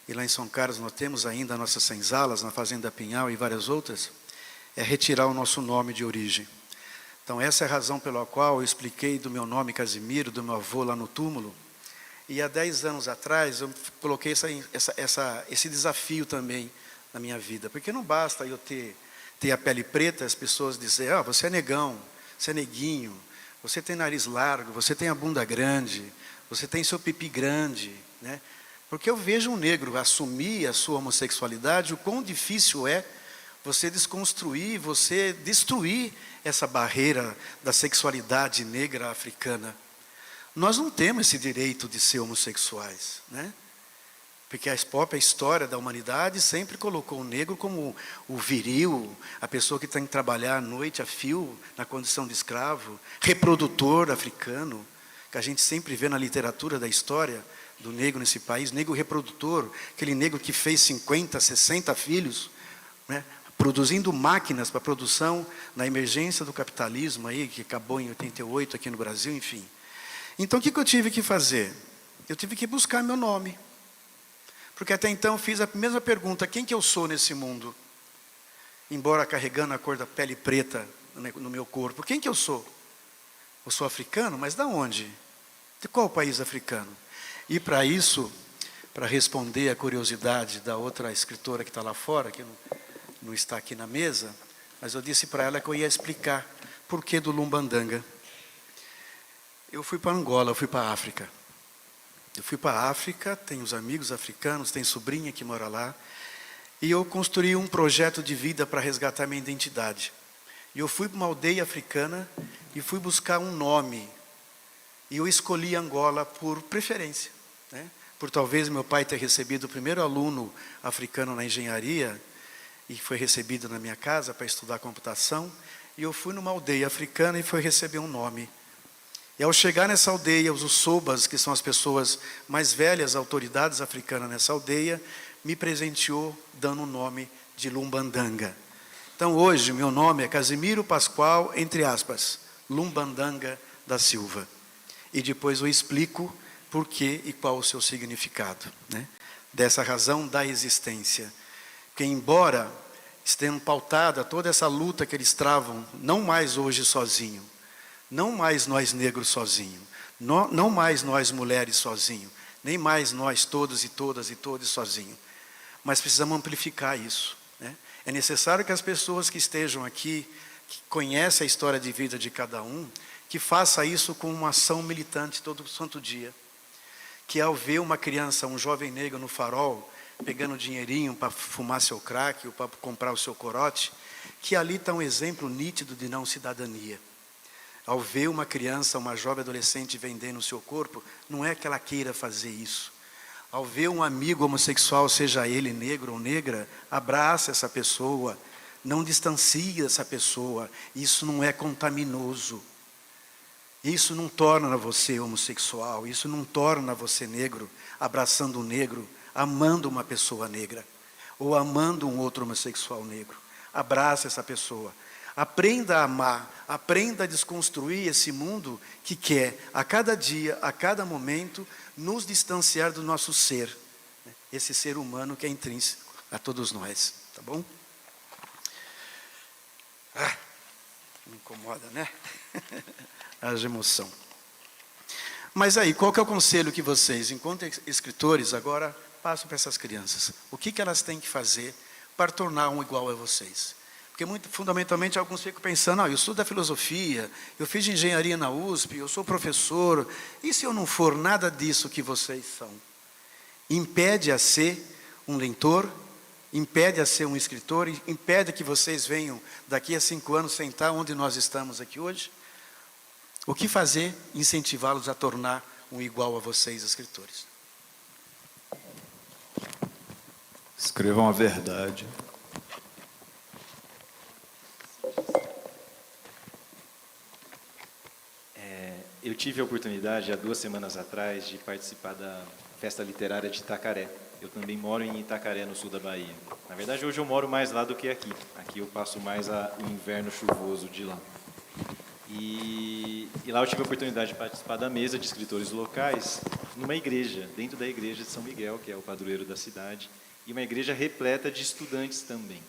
e lá em São Carlos nós temos ainda nossas senzalas, na Fazenda Pinhal e várias outras, é retirar o nosso nome de origem. Então essa é a razão pela qual eu expliquei do meu nome Casimiro, do meu avô lá no túmulo, e há 10 anos atrás eu coloquei esse desafio também na minha vida, porque não basta eu ter a pele preta, as pessoas dizerem: ah, você é negão, você é neguinho, você tem nariz largo, você tem a bunda grande, você tem seu pipi grande, né? Porque eu vejo um negro assumir a sua homossexualidade, o quão difícil é você desconstruir, você destruir essa barreira da sexualidade negra africana. Nós não temos esse direito de ser homossexuais, né? Porque a própria história da humanidade sempre colocou o negro como o viril, a pessoa que tem que trabalhar à noite a fio, na condição de escravo, reprodutor africano, que a gente sempre vê na literatura da história do negro nesse país, negro reprodutor, aquele negro que fez 50, 60 filhos, né, produzindo máquinas para a produção na emergência do capitalismo, aí, que acabou em 88 aqui no Brasil, enfim. Então o que eu tive que fazer? Eu tive que buscar meu nome. Porque até então eu fiz a mesma pergunta: quem que eu sou nesse mundo? Embora carregando a cor da pele preta no meu corpo, quem que eu sou? Eu sou africano, mas de onde? De qual país africano? E para isso, para responder à curiosidade da outra escritora que está lá fora, que não está aqui na mesa, mas eu disse para ela que eu ia explicar por que do Lumbandanga. Eu fui para Angola, eu fui para a África. Eu fui para a África, tenho os amigos africanos, tenho sobrinha que mora lá, e eu construí um projeto de vida para resgatar minha identidade. E eu fui para uma aldeia africana e fui buscar um nome. E eu escolhi Angola por preferência, né? Por talvez meu pai ter recebido o primeiro aluno africano na engenharia, e foi recebido na minha casa para estudar computação, e eu fui numa aldeia africana e fui receber um nome. E ao chegar nessa aldeia, os Sobas, que são as pessoas mais velhas, autoridades africanas nessa aldeia, me presenteou dando o nome de Lumbandanga. Então hoje meu nome é Casimiro Pascoal, entre aspas, Lumbandanga da Silva. E depois eu explico por quê e qual o seu significado, né? Dessa razão da existência. Que embora estendo pautada toda essa luta que eles travam, não mais hoje sozinho, não mais nós negros sozinhos, não mais nós mulheres sozinhos, nem mais nós todos e todas e todos sozinhos, mas precisamos amplificar isso, né? É necessário que as pessoas que estejam aqui, que conhecem a história de vida de cada um, que faça isso com uma ação militante todo santo dia, que ao ver uma criança, um jovem negro no farol, pegando dinheirinho para fumar seu crack ou para comprar o seu corote, que ali está um exemplo nítido de não cidadania. Ao ver uma criança, uma jovem adolescente vendendo o seu corpo, não é que ela queira fazer isso. Ao ver um amigo homossexual, seja ele negro ou negra, abraça essa pessoa, não distancie essa pessoa, isso não é contaminoso. Isso não torna você homossexual, isso não torna você negro, abraçando um negro, amando uma pessoa negra, ou amando um outro homossexual negro. Abraça essa pessoa. Aprenda a amar, aprenda a desconstruir esse mundo que quer, a cada dia, a cada momento, nos distanciar do nosso ser. Esse ser humano que é intrínseco a todos nós, tá bom? Me incomoda, né? Haja emoção. Mas aí, qual que é o conselho que vocês, enquanto escritores, agora passam para essas crianças? O que elas têm que fazer para tornar um igual a vocês? Porque fundamentalmente alguns ficam pensando, eu sou da filosofia, eu fiz engenharia na USP, eu sou professor, e se eu não for nada disso que vocês são? Impede a ser um leitor, impede a ser um escritor, impede que vocês venham daqui a 5 anos sentar onde nós estamos aqui hoje? O que fazer? Incentivá-los a tornar um igual a vocês, escritores. Escrevam a verdade. Eu tive a oportunidade, há 2 semanas atrás, de participar da Festa Literária de Itacaré. Eu também moro em Itacaré, no sul da Bahia. Na verdade, hoje eu moro mais lá do que aqui. Aqui eu passo mais o inverno chuvoso de lá. E lá eu tive a oportunidade de participar da mesa de escritores locais numa igreja, dentro da igreja de São Miguel, que é o padroeiro da cidade, e uma igreja repleta de estudantes também.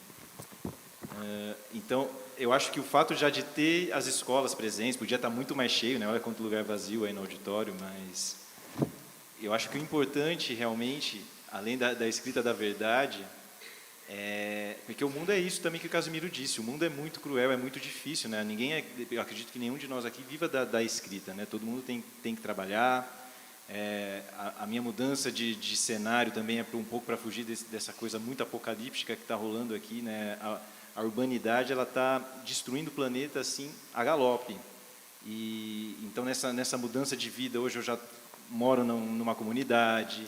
Então, eu acho que o fato já de ter as escolas presentes, podia estar muito mais cheio, né? Olha quanto lugar vazio aí no auditório, mas eu acho que o importante realmente, além da escrita da verdade, porque o mundo é isso também que o Casimiro disse, o mundo é muito cruel, é muito difícil, né? Eu acredito que nenhum de nós aqui viva da escrita, né? Todo mundo tem que trabalhar. A minha mudança de cenário também é um pouco para fugir dessa coisa muito apocalíptica que está rolando aqui, né? A urbanidade ela está destruindo o planeta assim a galope. E então nessa mudança de vida hoje eu já moro numa comunidade,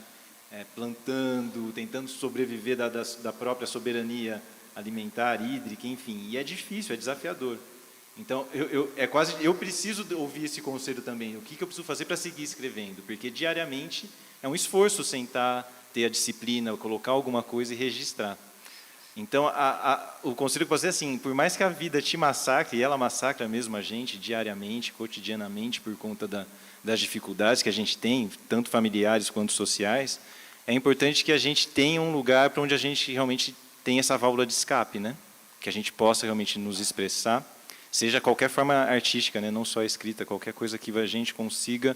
plantando, tentando sobreviver da própria soberania alimentar, hídrica, enfim. E é difícil, é desafiador. Então, eu preciso ouvir esse conselho também. O que eu preciso fazer para seguir escrevendo? Porque diariamente é um esforço sentar, ter a disciplina, colocar alguma coisa e registrar. Então, o conselho que eu posso dizer é assim, por mais que a vida te massacre, e ela massacra mesmo a gente diariamente, cotidianamente, por conta das dificuldades que a gente tem, tanto familiares quanto sociais, é importante que a gente tenha um lugar para onde a gente realmente tem essa válvula de escape, né? Que a gente possa realmente nos expressar, seja qualquer forma artística, né? Não só a escrita, qualquer coisa que a gente consiga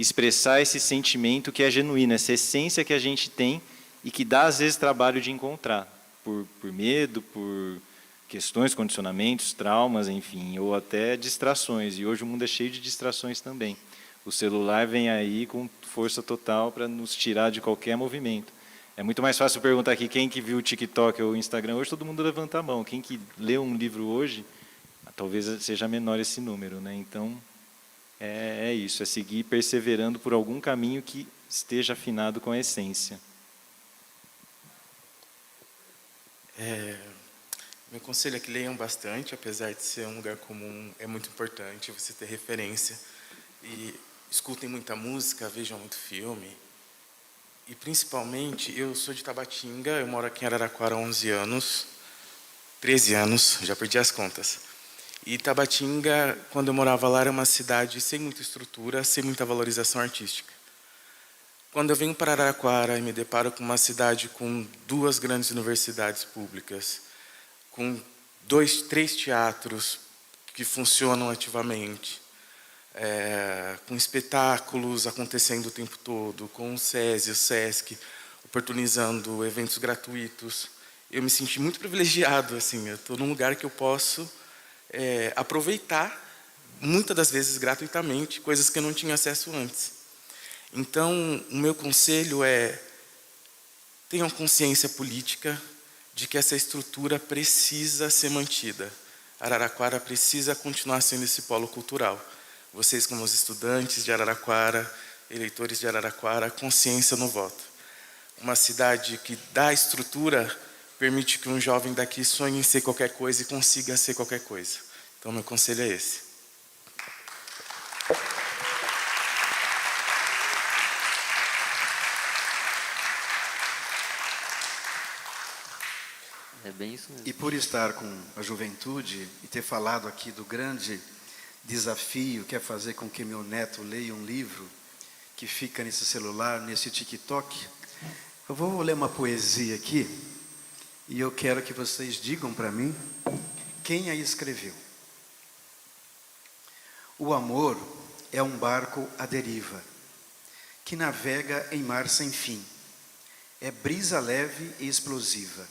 expressar esse sentimento que é genuíno, essa essência que a gente tem e que dá, às vezes, trabalho de encontrar, por medo, por questões, condicionamentos, traumas, enfim, ou até distrações. E hoje o mundo é cheio de distrações também. O celular vem aí com força total para nos tirar de qualquer movimento. É muito mais fácil perguntar aqui quem que viu o TikTok ou o Instagram hoje, todo mundo levanta a mão. Quem que leu um livro hoje, talvez seja menor esse número, né? Então, é isso, é seguir perseverando por algum caminho que esteja afinado com a essência. Meu conselho é que leiam bastante, apesar de ser um lugar comum, é muito importante você ter referência. E escutem muita música, vejam muito filme. E, principalmente, eu sou de Tabatinga, eu moro aqui em Araraquara há 11 anos, 13 anos, já perdi as contas. E Tabatinga, quando eu morava lá, era uma cidade sem muita estrutura, sem muita valorização artística. Quando eu venho para Araraquara e me deparo com uma cidade com 2 grandes universidades públicas, com 2, 3 teatros que funcionam ativamente, com espetáculos acontecendo o tempo todo, com o SESI, o SESC, oportunizando eventos gratuitos, eu me senti muito privilegiado. Assim, eu estou num lugar que eu posso aproveitar, muitas das vezes gratuitamente, coisas que eu não tinha acesso antes. Então, o meu conselho é: tenham consciência política de que essa estrutura precisa ser mantida. Araraquara precisa continuar sendo esse polo cultural. Vocês, como os estudantes de Araraquara, eleitores de Araraquara, consciência no voto. Uma cidade que dá estrutura permite que um jovem daqui sonhe em ser qualquer coisa e consiga ser qualquer coisa. Então, meu conselho é esse. É bem isso mesmo. E por estar com a juventude e ter falado aqui do grande desafio que é fazer com que meu neto leia um livro que fica nesse celular, nesse TikTok, eu vou ler uma poesia aqui e eu quero que vocês digam para mim quem a escreveu. O amor é um barco à deriva que navega em mar sem fim. É brisa leve e explosiva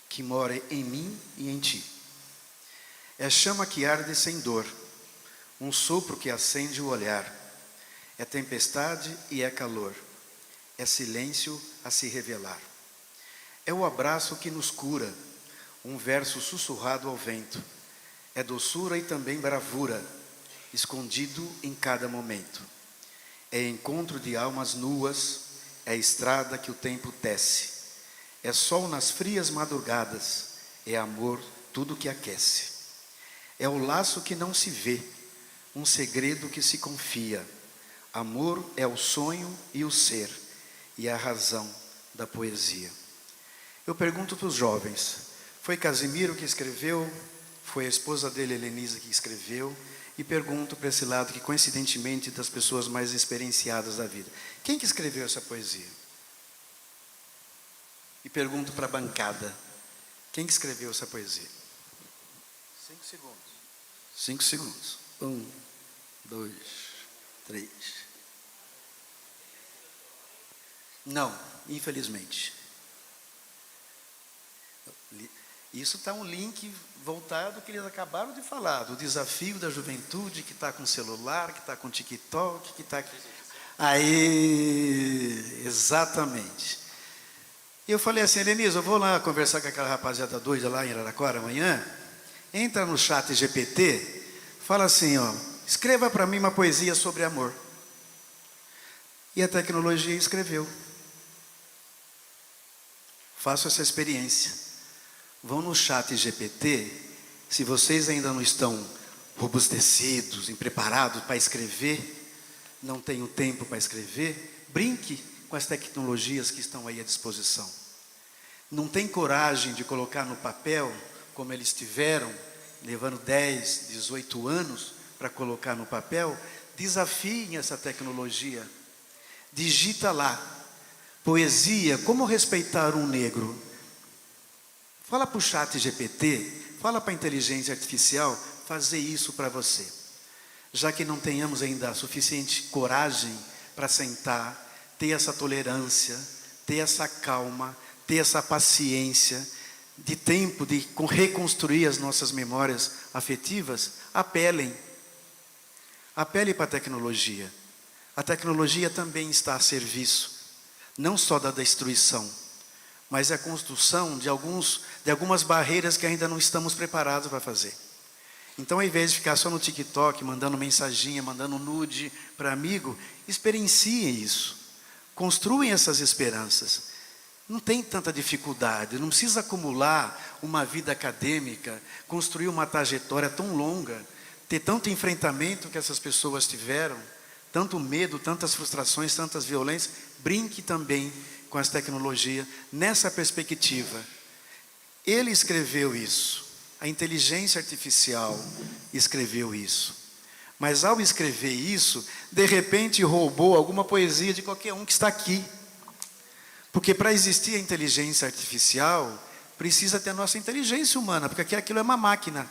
que mora em mim e em ti. É chama que arde sem dor, um sopro que acende o olhar. É tempestade e é calor, é silêncio a se revelar. É o abraço que nos cura, um verso sussurrado ao vento. É doçura e também bravura, escondido em cada momento. É encontro de almas nuas, é estrada que o tempo tece. É sol nas frias madrugadas, é amor tudo que aquece. É o laço que não se vê, um segredo que se confia. Amor é o sonho e o ser, e a razão da poesia. Eu pergunto para os jovens, foi Casimiro que escreveu? Foi a esposa dele, Helenisa, que escreveu? E pergunto para esse lado, que coincidentemente das pessoas mais experienciadas da vida, quem que escreveu essa poesia? E pergunto para a bancada, quem que escreveu essa poesia? 5 segundos. 5 segundos. 1, 2, 3. Não, infelizmente. Isso está um link voltado ao que eles acabaram de falar, do desafio da juventude que está com celular, que está com TikTok, que está... Aí, exatamente. E eu falei assim, Helenisa, eu vou lá conversar com aquela rapaziada doida lá em Araraquara amanhã, entra no chat GPT, fala assim, ó, escreva para mim uma poesia sobre amor. E a tecnologia escreveu. Faço essa experiência. Vão no chat GPT, se vocês ainda não estão robustecidos, preparados para escrever, não têm o tempo para escrever, brinque com as tecnologias que estão aí à disposição. Não tem coragem de colocar no papel, como eles tiveram, levando 10, 18 anos para colocar no papel, desafiem essa tecnologia. Digita lá, poesia, como respeitar um negro. Fala para o chat GPT, fala para a inteligência artificial fazer isso para você. Já que não tenhamos ainda a suficiente coragem para para sentar, ter essa tolerância, ter essa calma, ter essa paciência, de tempo de reconstruir as nossas memórias afetivas, apelem. Apelem para a tecnologia. A tecnologia também está a serviço, não só da destruição, mas a construção de algumas barreiras que ainda não estamos preparados para fazer. Então, ao invés de ficar só no TikTok, mandando mensaginha, mandando nude para amigo, experienciem isso. Construem essas esperanças. Não tem tanta dificuldade, não precisa acumular uma vida acadêmica, construir uma trajetória tão longa, ter tanto enfrentamento que essas pessoas tiveram, tanto medo, tantas frustrações, tantas violências. Brinque também com as tecnologias nessa perspectiva. Ele escreveu isso, a inteligência artificial escreveu isso. Mas ao escrever isso, de repente roubou alguma poesia de qualquer um que está aqui. Porque para existir a inteligência artificial, precisa ter a nossa inteligência humana, porque aquilo é uma máquina.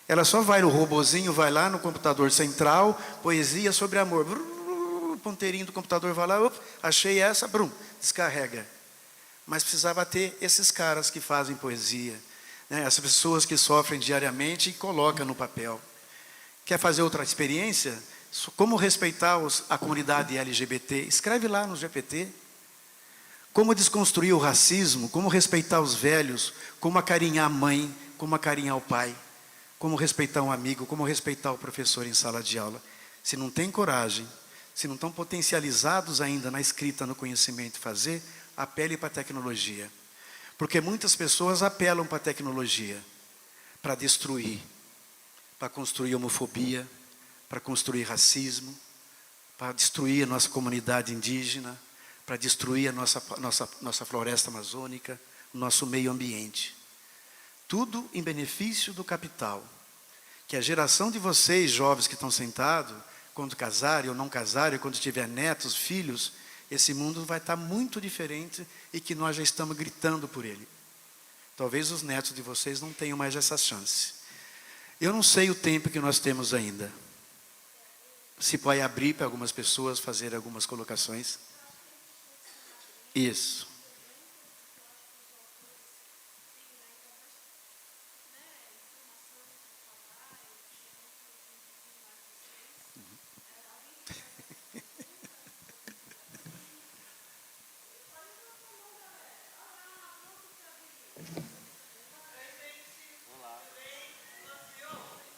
Ela só vai, o robozinho vai lá no computador central, poesia sobre amor. Brrr, ponteirinho do computador vai lá, achei essa, brum, descarrega. Mas precisava ter esses caras que fazem poesia, né? Essas pessoas que sofrem diariamente e colocam no papel. Quer fazer outra experiência? Como respeitar a comunidade LGBT? Escreve lá no GPT. Como desconstruir o racismo, como respeitar os velhos, como acarinhar a mãe, como acarinhar o pai, como respeitar um amigo, como respeitar o professor em sala de aula. Se não tem coragem, se não estão potencializados ainda na escrita, no conhecimento fazer, apele para a tecnologia. Porque muitas pessoas apelam para a tecnologia, para destruir, para construir homofobia, para construir racismo, para destruir a nossa comunidade indígena, para destruir a nossa floresta amazônica, o nosso meio ambiente. Tudo em benefício do capital. Que a geração de vocês, jovens que estão sentados, quando casarem ou não casarem, quando tiver netos, filhos, esse mundo vai estar muito diferente e que nós já estamos gritando por ele. Talvez os netos de vocês não tenham mais essa chance. Eu não sei o tempo que nós temos ainda. Se pode abrir para algumas pessoas fazer algumas colocações. Isso.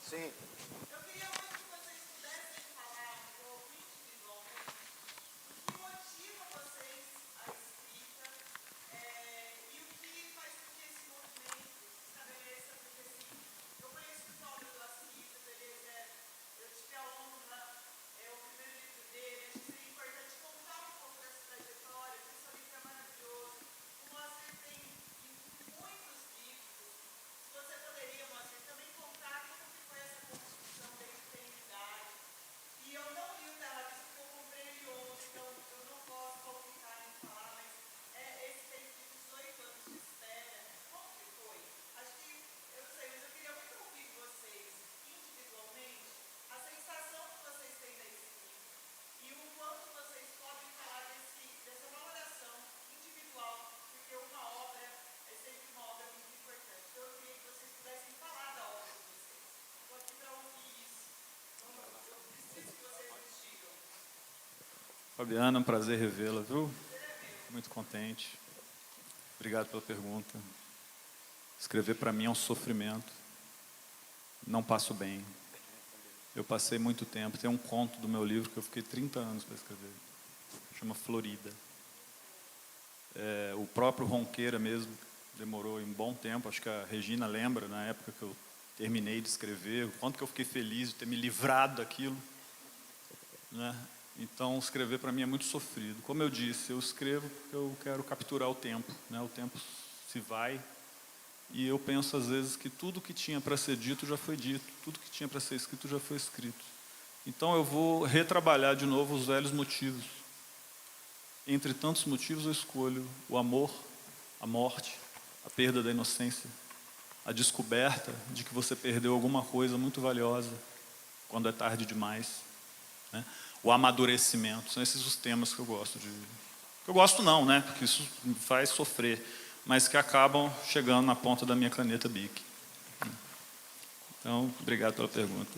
Sim. Fabiana, é um prazer revê-la, viu? Muito contente. Obrigado pela pergunta. Escrever para mim é um sofrimento. Não passo bem. Eu passei muito tempo. Tem um conto do meu livro que eu fiquei 30 anos para escrever. Chama Florida. O próprio Ronqueira mesmo demorou um bom tempo. Acho que a Regina lembra, na época que eu terminei de escrever, o quanto que eu fiquei feliz de ter me livrado daquilo, né? Então, escrever para mim é muito sofrido. Como eu disse, eu escrevo porque eu quero capturar o tempo, né? O tempo se vai e eu penso às vezes que tudo que tinha para ser dito já foi dito, tudo que tinha para ser escrito já foi escrito. Então, eu vou retrabalhar de novo os velhos motivos. Entre tantos motivos, eu escolho o amor, a morte, a perda da inocência, a descoberta de que você perdeu alguma coisa muito valiosa quando é tarde demais, né? o amadurecimento. São esses os temas que eu gosto de... Que eu gosto não, né? Porque isso me faz sofrer, mas que acabam chegando na ponta da minha caneta Bic. Então, obrigado pela pergunta.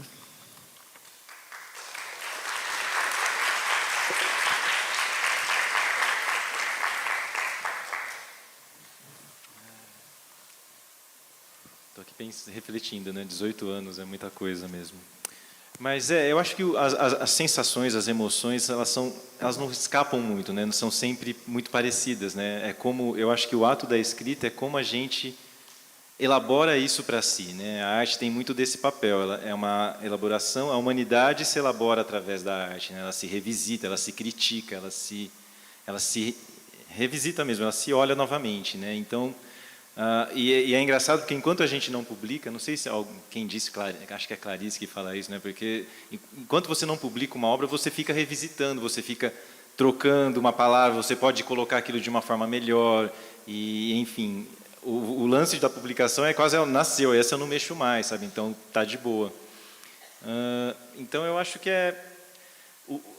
Estou aqui refletindo, né? 18 anos é muita coisa mesmo. Mas eu acho que as sensações, as emoções, elas não escapam muito, né? Não são sempre muito parecidas, né? Eu acho que o ato da escrita é como a gente elabora isso para si, né? A arte tem muito desse papel. Ela é uma elaboração. A humanidade se elabora através da arte, né? Ela se revisita, ela se critica, ela se revisita mesmo, ela se olha novamente, né? Então, e é engraçado porque enquanto a gente não publica, não sei se quem disse, acho que é Clarice que fala isso, né? Porque enquanto você não publica uma obra, você fica revisitando, você fica trocando uma palavra, você pode colocar aquilo de uma forma melhor, e enfim, o lance da publicação é quase nasceu, essa eu não mexo mais, sabe? Então tá de boa. Então eu acho que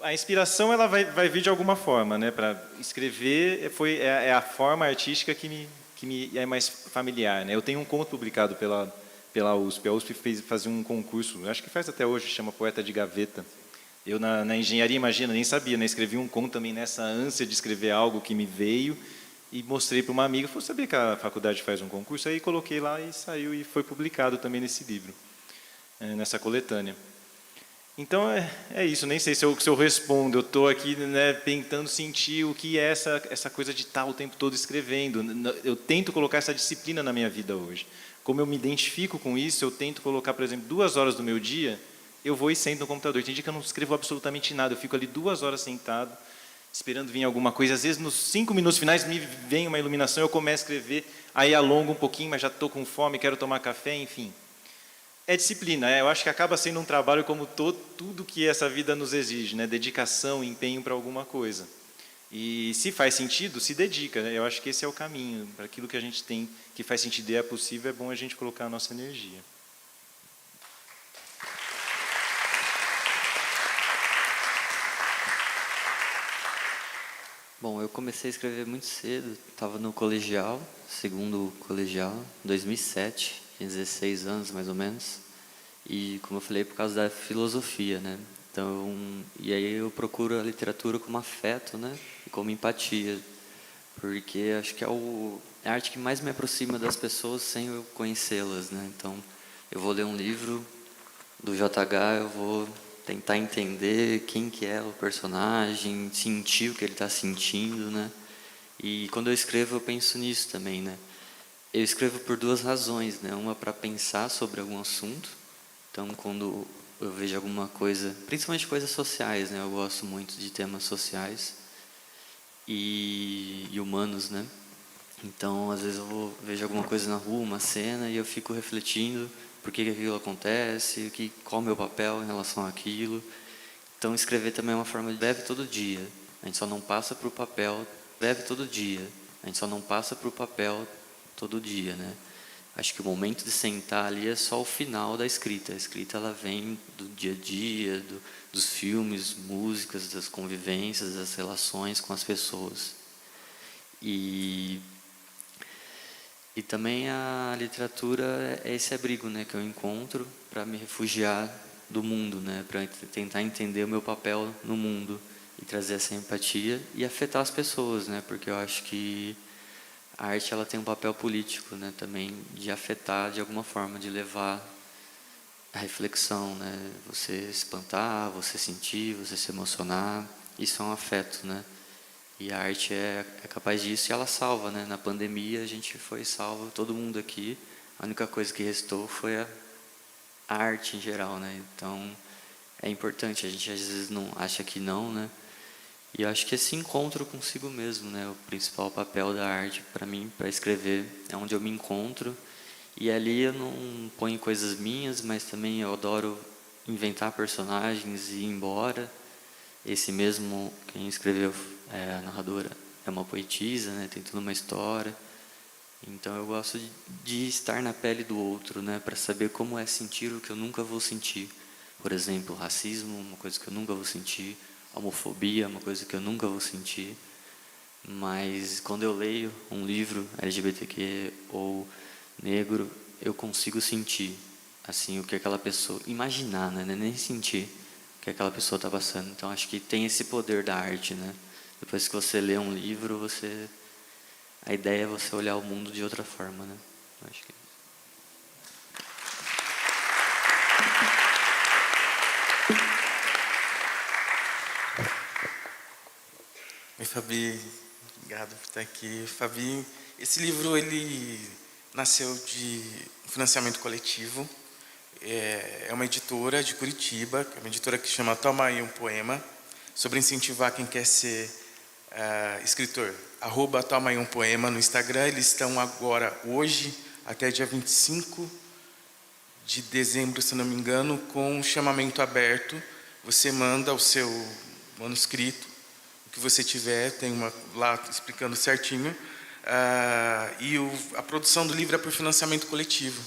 a inspiração ela vai vir de alguma forma, né? Para escrever é a forma artística que me é mais familiar, né? Eu tenho um conto publicado pela USP. A USP fazia um concurso, acho que faz até hoje, chama Poeta de Gaveta. Eu na engenharia, imagina, nem sabia, né? Escrevi um conto também nessa ânsia de escrever algo que me veio e mostrei para uma amiga. Falei, sabia que a faculdade faz um concurso? Aí coloquei lá e saiu e foi publicado também nesse livro, nessa coletânea. Então é isso, nem sei se eu respondo, eu estou aqui, né, tentando sentir o que é essa coisa de estar o tempo todo escrevendo. Eu tento colocar essa disciplina na minha vida hoje. Como eu me identifico com isso, eu tento colocar, por exemplo, 2 horas do meu dia, eu vou e sento no computador. Tem dia que eu não escrevo absolutamente nada, eu fico ali 2 horas sentado, esperando vir alguma coisa. Às vezes, nos 5 minutos finais, me vem uma iluminação, eu começo a escrever, aí alongo um pouquinho, mas já estou com fome, quero tomar café, enfim. É disciplina, eu acho que acaba sendo um trabalho como tudo que essa vida nos exige, né? Dedicação, empenho para alguma coisa. E se faz sentido, se dedica, né? Eu acho que esse é o caminho. Para aquilo que a gente tem, que faz sentido e é possível, é bom a gente colocar a nossa energia. Bom, eu comecei a escrever muito cedo, estava no colegial, segundo colegial, 2007, tinha 16 anos mais ou menos, e como eu falei, por causa da filosofia, né? Então, e aí eu procuro a literatura como afeto, né? E como empatia, porque acho que é a arte que mais me aproxima das pessoas sem eu conhecê-las, né? Então, eu vou ler um livro do JH, eu vou tentar entender quem que é o personagem, sentir o que ele está sentindo, né? E quando eu escrevo, eu penso nisso também, né? Eu escrevo por 2 razões, né? Uma para pensar sobre algum assunto. Então, quando eu vejo alguma coisa, principalmente coisas sociais, né? Eu gosto muito de temas sociais e humanos, né? Então, às vezes vejo alguma coisa na rua, uma cena, e eu fico refletindo por que aquilo acontece, qual é o meu papel em relação àquilo. Então, escrever também é uma forma de bebe todo dia. A gente só não passa para o papel, bebe todo dia. A gente só não passa para o papel todo dia, né? Acho que o momento de sentar ali é só o final da escrita. A escrita ela vem do dia a dia, dos filmes, músicas, das convivências, das relações com as pessoas. E também a literatura é esse abrigo, né, que eu encontro para me refugiar do mundo, né, para tentar entender o meu papel no mundo e trazer essa empatia e afetar as pessoas, né, porque eu acho que a arte ela tem um papel político, né, também de afetar de alguma forma, de levar a reflexão, né, você espantar, você sentir, você se emocionar, isso é um afeto, né. E a arte é capaz disso e ela salva, né? Na pandemia a gente foi salvo, todo mundo aqui. A única coisa que restou foi a arte em geral, né? Então é importante, a gente às vezes não acha que não, né? E eu acho que esse encontro consigo mesmo, né? O principal papel da arte para mim, para escrever, é onde eu me encontro. E ali eu não ponho coisas minhas, mas também eu adoro inventar personagens e ir embora. Esse mesmo, quem escreveu, a narradora, é uma poetisa, né? Tem toda uma história. Então eu gosto de estar na pele do outro, né? Para saber como é sentir o que eu nunca vou sentir. Por exemplo, racismo, uma coisa que eu nunca vou sentir. homofobia, uma coisa que eu nunca vou sentir. Mas quando eu leio um livro LGBTQ ou negro, eu consigo sentir assim o que aquela pessoa, imaginar, né, nem sentir o que aquela pessoa está passando. Então acho que tem esse poder da arte, né? Depois que você lê um livro, a ideia é você olhar o mundo de outra forma, né? Acho que Oi, Fabi, obrigado por estar aqui. Fabi, esse livro ele nasceu de financiamento coletivo. É uma editora de Curitiba, que é uma editora que chama Toma Aí um Poema, sobre incentivar quem quer ser escritor. @Toma Aí um Poema no Instagram. Eles estão agora, hoje, até dia 25 de dezembro, se não me engano, com um chamamento aberto. Você manda o seu manuscrito, o que você tiver, tem uma lá explicando certinho. E a produção do livro é por financiamento coletivo.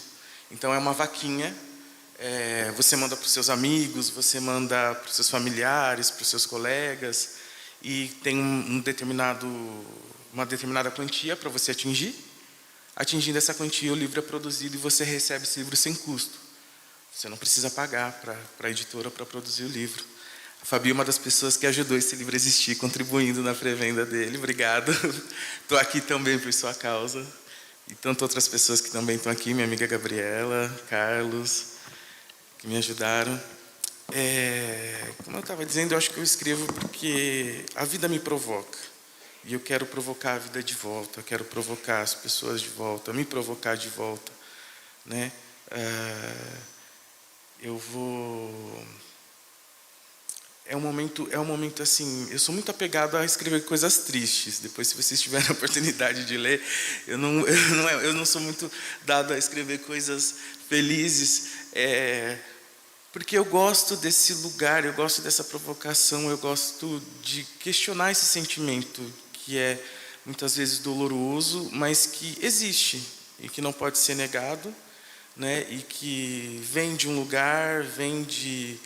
Então é uma vaquinha. Você manda para os seus amigos, você manda para os seus familiares, para os seus colegas, e tem uma determinada quantia para você atingir. Atingindo essa quantia, o livro é produzido e você recebe esse livro sem custo. Você não precisa pagar para a editora para produzir o livro. A Fabi é uma das pessoas que ajudou esse livro a existir, contribuindo na pré-venda dele. Obrigado. Estou aqui também por sua causa. E tantas outras pessoas que também estão aqui, minha amiga Gabriela, Carlos, que me ajudaram. Como eu estava dizendo, eu acho que eu escrevo porque a vida me provoca. E eu quero provocar a vida de volta, eu quero provocar as pessoas de volta, me provocar de volta, né? É um momento assim, eu sou muito apegado a escrever coisas tristes. Depois, se vocês tiverem a oportunidade de ler, eu não sou muito dado a escrever coisas felizes, porque eu gosto desse lugar, eu gosto dessa provocação, eu gosto de questionar esse sentimento que é muitas vezes doloroso, mas que existe e que não pode ser negado, né? E que vem de um lugar, vem de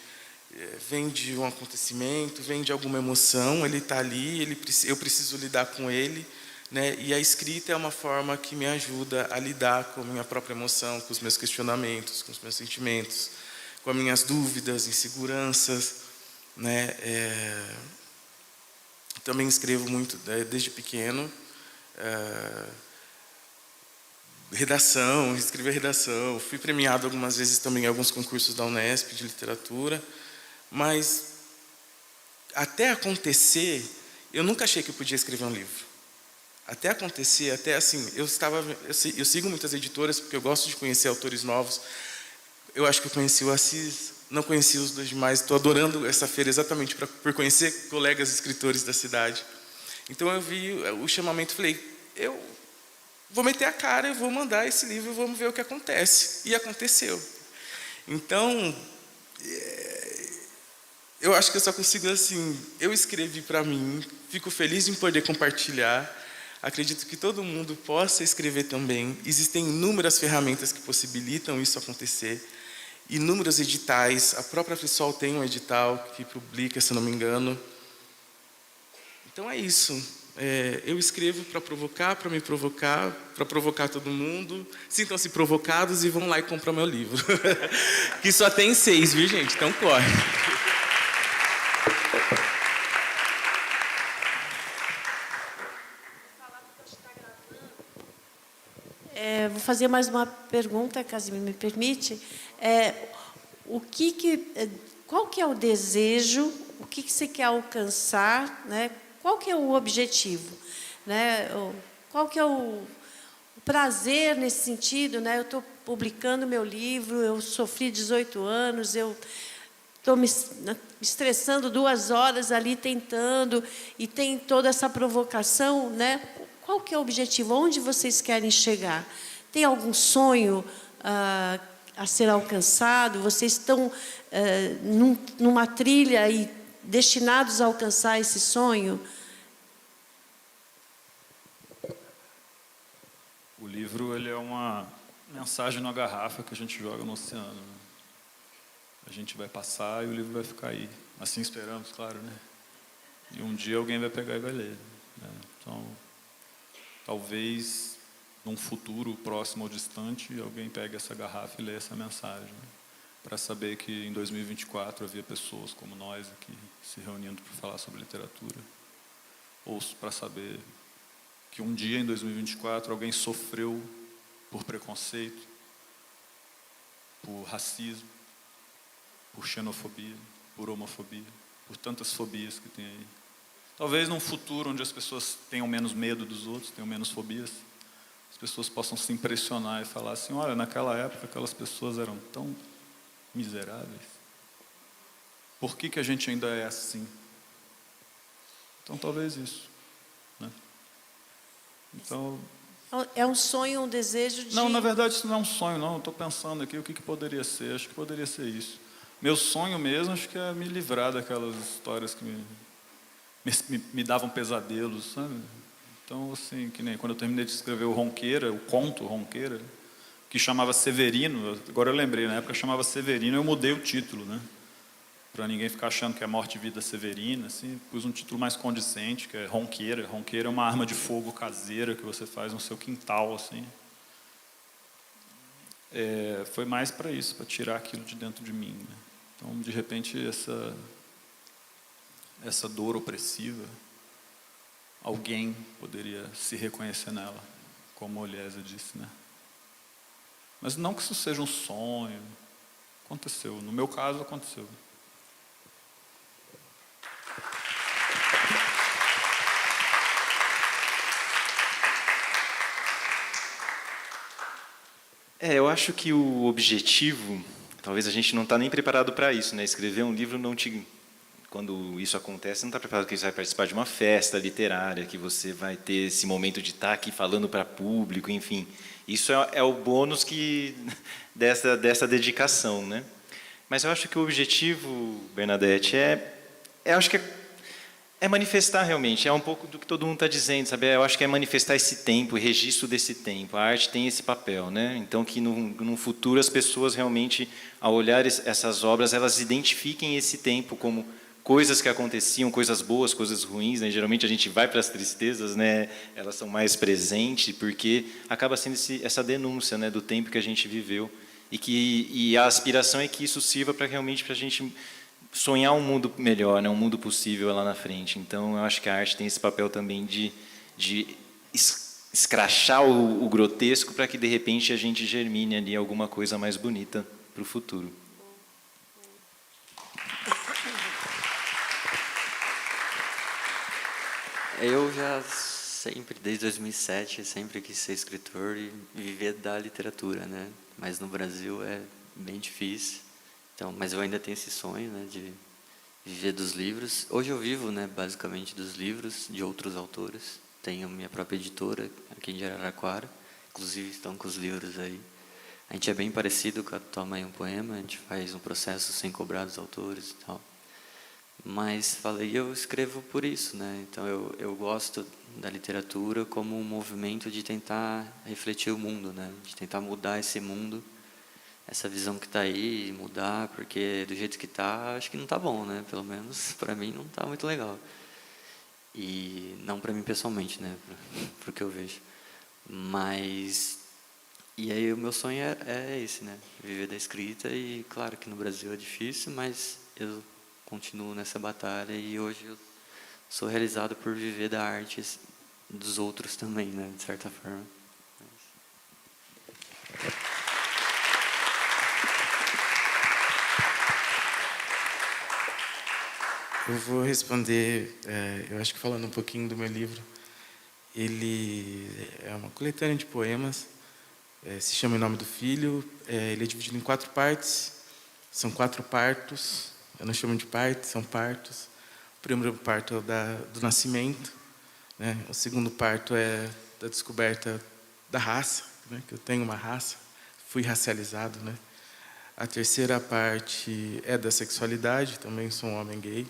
um acontecimento, vem de alguma emoção, ele está ali, eu preciso lidar com ele, né? E a escrita é uma forma que me ajuda a lidar com a minha própria emoção, com os meus questionamentos, com os meus sentimentos, com as minhas dúvidas, inseguranças, né? Também escrevo muito desde pequeno. Escrever redação. Fui premiado algumas vezes também em alguns concursos da Unesp de literatura. Mas, até acontecer, eu nunca achei que eu podia escrever um livro. Até acontecer, até assim, eu sigo muitas editoras porque eu gosto de conhecer autores novos. Eu acho que eu conheci o Assis, não conheci os dois demais. Estou adorando essa feira exatamente por conhecer colegas escritores da cidade. Então eu vi o chamamento e falei, eu vou meter a cara, eu vou mandar esse livro e vamos ver o que acontece. E aconteceu. Então, eu acho que eu só consigo assim, eu escrevi para mim, fico feliz em poder compartilhar. Acredito que todo mundo possa escrever também. Existem inúmeras ferramentas que possibilitam isso acontecer. Inúmeros editais, a própria FLISOL tem um edital que publica, se não me engano. Então é isso. Eu escrevo para provocar, para me provocar, para provocar todo mundo. Sintam-se provocados e vão lá e compram meu livro. Que só tem 6, viu, gente? Então corre. Vou fazer mais uma pergunta, caso me permite. Qual que é o desejo? O que você quer alcançar? Né? Qual que é o objetivo? Né? Qual que é o prazer nesse sentido? Né? Eu estou publicando meu livro, eu sofri 18 anos, eu estou me estressando 2 horas ali tentando, e tem toda essa provocação, né? Qual que é o objetivo? Onde vocês querem chegar? Tem algum sonho a ser alcançado? Vocês estão numa trilha e destinados a alcançar esse sonho? O livro ele é uma mensagem na garrafa que a gente joga no oceano, né? A gente vai passar e o livro vai ficar aí. Assim esperamos, claro, né? E um dia alguém vai pegar e vai ler, né? Então, talvez, num futuro próximo ou distante, alguém pegue essa garrafa e lê essa mensagem, né? Para saber que em 2024 havia pessoas como nós aqui se reunindo para falar sobre literatura. Ou para saber que um dia, em 2024, alguém sofreu por preconceito, por racismo, por xenofobia, por homofobia, por tantas fobias que tem aí. Talvez num futuro onde as pessoas tenham menos medo dos outros, tenham menos fobias, as pessoas possam se impressionar e falar assim, olha, naquela época aquelas pessoas eram tão miseráveis. Por que a gente ainda é assim? Então, talvez isso, né? Então... É um sonho, um desejo de... Não, na verdade, isso não é um sonho, não. Eu estou pensando aqui o que poderia ser. Acho que poderia ser isso. Meu sonho mesmo, acho que é me livrar daquelas histórias que me davam pesadelos, sabe? Então, assim, que nem quando eu terminei de escrever o Ronqueira, o conto Ronqueira, que chamava Severino, agora eu lembrei, na época chamava Severino, eu mudei o título, né? Para ninguém ficar achando que é Morte e Vida Severina, assim, pus um título mais condizente, que é Ronqueira. Ronqueira é uma arma de fogo caseira que você faz no seu quintal, assim. Foi mais para isso, para tirar aquilo de dentro de mim, né? Então, de repente, essa dor opressiva, alguém poderia se reconhecer nela, como Oliesia disse, né? Mas não que isso seja um sonho. Aconteceu. No meu caso, aconteceu. Eu acho que o objetivo, talvez a gente não está nem preparado para isso, né? Escrever um livro não te... Quando isso acontece, não está preparado que você vai participar de uma festa literária, que você vai ter esse momento de estar aqui falando para público, enfim. Isso é o bônus dessa dedicação, né? Mas eu acho que o objetivo, Bernadette, acho que é manifestar realmente, é um pouco do que todo mundo está dizendo, sabe? Eu acho que é manifestar esse tempo, o registro desse tempo. A arte tem esse papel, né? Então, que no futuro as pessoas realmente, ao olhar essas obras, elas identifiquem esse tempo como coisas que aconteciam, coisas boas, coisas ruins, né? Geralmente a gente vai para as tristezas, né? Elas são mais presentes, porque acaba sendo essa denúncia, né, do tempo que a gente viveu. E a aspiração é que isso sirva para realmente para a gente sonhar um mundo melhor, né, um mundo possível lá na frente. Então, eu acho que a arte tem esse papel também de escrachar o grotesco para que, de repente, a gente germine ali alguma coisa mais bonita para o futuro. Eu já sempre, desde 2007, sempre quis ser escritor e viver da literatura, né? Mas no Brasil é bem difícil. Então, mas eu ainda tenho esse sonho, né, de viver dos livros. Hoje eu vivo, né, basicamente dos livros de outros autores. Tenho minha própria editora aqui em Araraquara, inclusive estão com os livros aí. A gente é bem parecido com a Tua Mãe um Poema, a gente faz um processo sem cobrar dos autores e tal. Mas eu escrevo por isso, né? Então eu gosto da literatura como um movimento de tentar refletir o mundo, né? De tentar mudar esse mundo, essa visão que está aí, mudar, porque do jeito que está, acho que não está bom, né? Pelo menos para mim não está muito legal. E não para mim pessoalmente, né? Porque eu vejo. Mas e aí o meu sonho é esse, né? Viver da escrita, e claro que no Brasil é difícil, mas eu continuo nessa batalha e hoje eu sou realizado por viver da arte dos outros também, né? De certa forma. Eu vou responder, eu acho que falando um pouquinho do meu livro. Ele é uma coletânea de poemas, se chama Em Nome do Filho. Ele é dividido em 4 partes, são 4 partos, eu não chamo de partes, são partos. O primeiro parto é do nascimento, né? O segundo parto é da descoberta da raça, né? Que eu tenho uma raça, fui racializado, né? A terceira parte é da sexualidade, também sou um homem gay.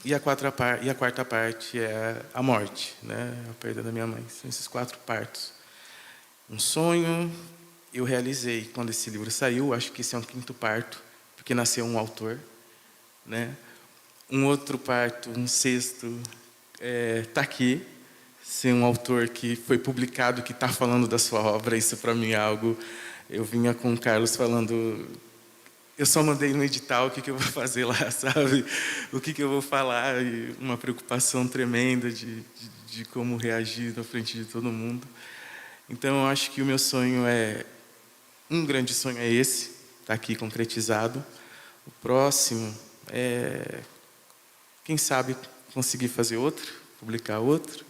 E a quarta parte é a morte, né? A perda da minha mãe. São esses 4 partos. Um sonho eu realizei quando esse livro saiu. Acho que esse é um 5º parto, porque nasceu um autor, né? Um outro parto, um sexto, tá aqui. Ser um autor que foi publicado, que está falando da sua obra, isso para mim é algo... Eu vinha com o Carlos falando... Eu só mandei no edital o que eu vou fazer lá, sabe? O que eu vou falar, e uma preocupação tremenda de como reagir na frente de todo mundo. Então, eu acho que o meu sonho um grande sonho é esse, está aqui concretizado. O próximo é, quem sabe, conseguir fazer outro, publicar outro.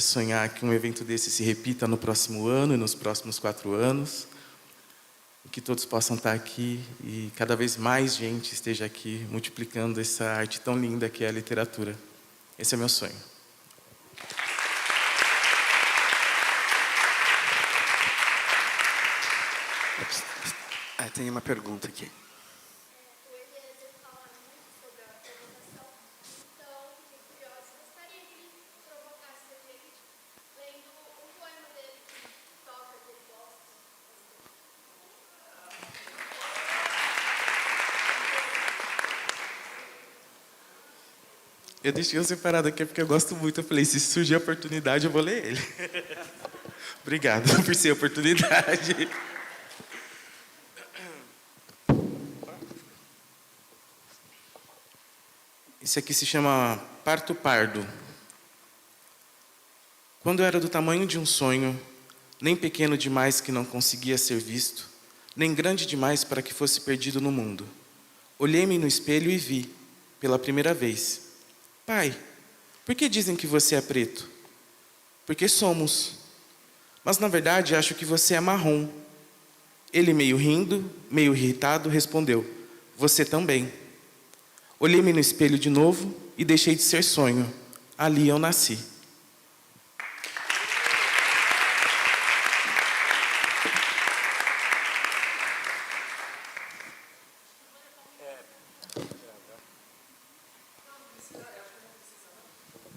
Sonhar que um evento desse se repita no próximo ano e nos próximos 4 anos. Que todos possam estar aqui e cada vez mais gente esteja aqui multiplicando essa arte tão linda que é a literatura. Esse é meu sonho. Tem uma pergunta aqui. Eu deixei separado aqui porque eu gosto muito. Eu falei, se surgir a oportunidade, eu vou ler ele. Obrigado por ser a oportunidade. Esse aqui se chama Parto Pardo. Quando eu era do tamanho de um sonho, nem pequeno demais que não conseguia ser visto, nem grande demais para que fosse perdido no mundo, olhei-me no espelho e vi, pela primeira vez: pai, por que dizem que você é preto? Porque somos. Mas na verdade acho que você é marrom. Ele, meio rindo, meio irritado, respondeu: você também. Olhei-me no espelho de novo e deixei de ser sonho. Ali eu nasci.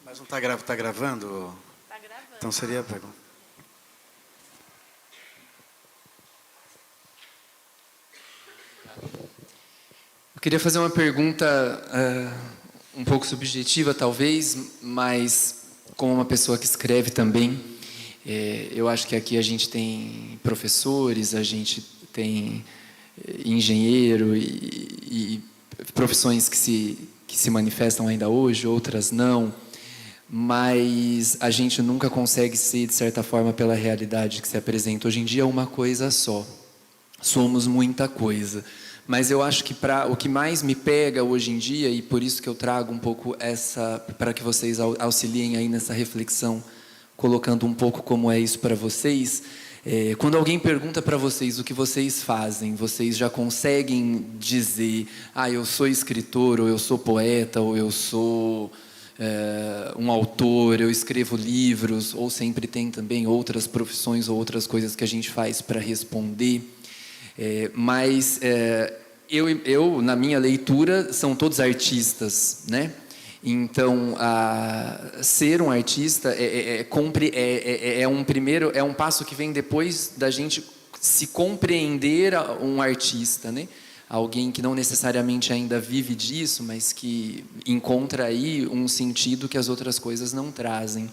Mas não está gravando? Está gravando. Então seria a pergunta. Eu queria fazer uma pergunta um pouco subjetiva, talvez, mas como uma pessoa que escreve também, eu acho que aqui a gente tem professores, a gente tem engenheiro e profissões que se manifestam ainda hoje, outras não, mas a gente nunca consegue ser, de certa forma, pela realidade que se apresenta hoje em dia, uma coisa só. Somos muita coisa. Mas eu acho que o que mais me pega hoje em dia, e por isso que eu trago um pouco para que vocês auxiliem aí nessa reflexão, colocando um pouco como é isso para vocês, quando alguém pergunta para vocês o que vocês fazem, vocês já conseguem dizer: eu sou escritor, ou eu sou poeta, ou eu sou um autor, eu escrevo livros, ou sempre tem também outras profissões ou outras coisas que a gente faz para responder. Mas eu, na minha leitura, são todos artistas, né? Então, ser um artista é um passo que vem depois da gente se compreender um artista, né? Alguém que não necessariamente ainda vive disso, mas que encontra aí um sentido que as outras coisas não trazem.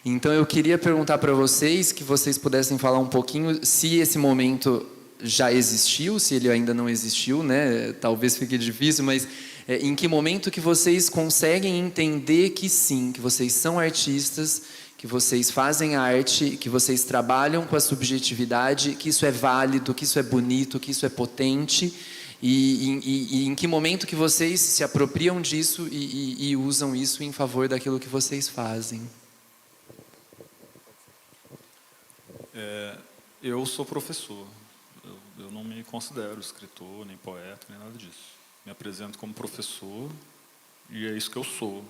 Então, eu queria perguntar para vocês, que vocês pudessem falar um pouquinho se esse momento já existiu, se ele ainda não existiu, né? Talvez fique difícil, mas em que momento que vocês conseguem entender que sim, que vocês são artistas, que vocês fazem arte, que vocês trabalham com a subjetividade, que isso é válido, que isso é bonito, que isso é potente, e em que momento que vocês se apropriam disso e usam isso em favor daquilo que vocês fazem? Eu sou professor. Eu não me considero escritor, nem poeta, nem nada disso. Me apresento como professor e é isso que eu sou,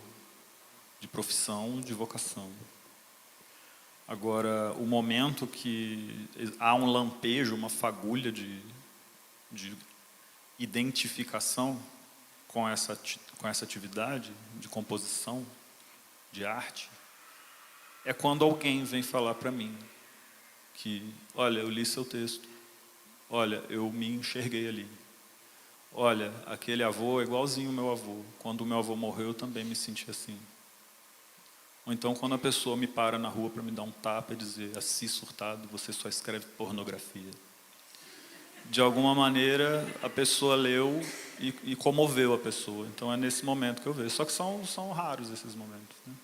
de profissão, de vocação. Agora, o momento que há um lampejo, uma fagulha de identificação com essa atividade de composição, de arte, é quando alguém vem falar para mim que, olha, eu li seu texto, olha, eu me enxerguei ali, olha, aquele avô é igualzinho o meu avô. Quando o meu avô morreu, eu também me senti assim. Ou então, quando a pessoa me para na rua para me dar um tapa e dizer, Assis Surtado, você só escreve pornografia. De alguma maneira, a pessoa leu e comoveu a pessoa. Então, é nesse momento que eu vejo. Só que são raros esses momentos, né?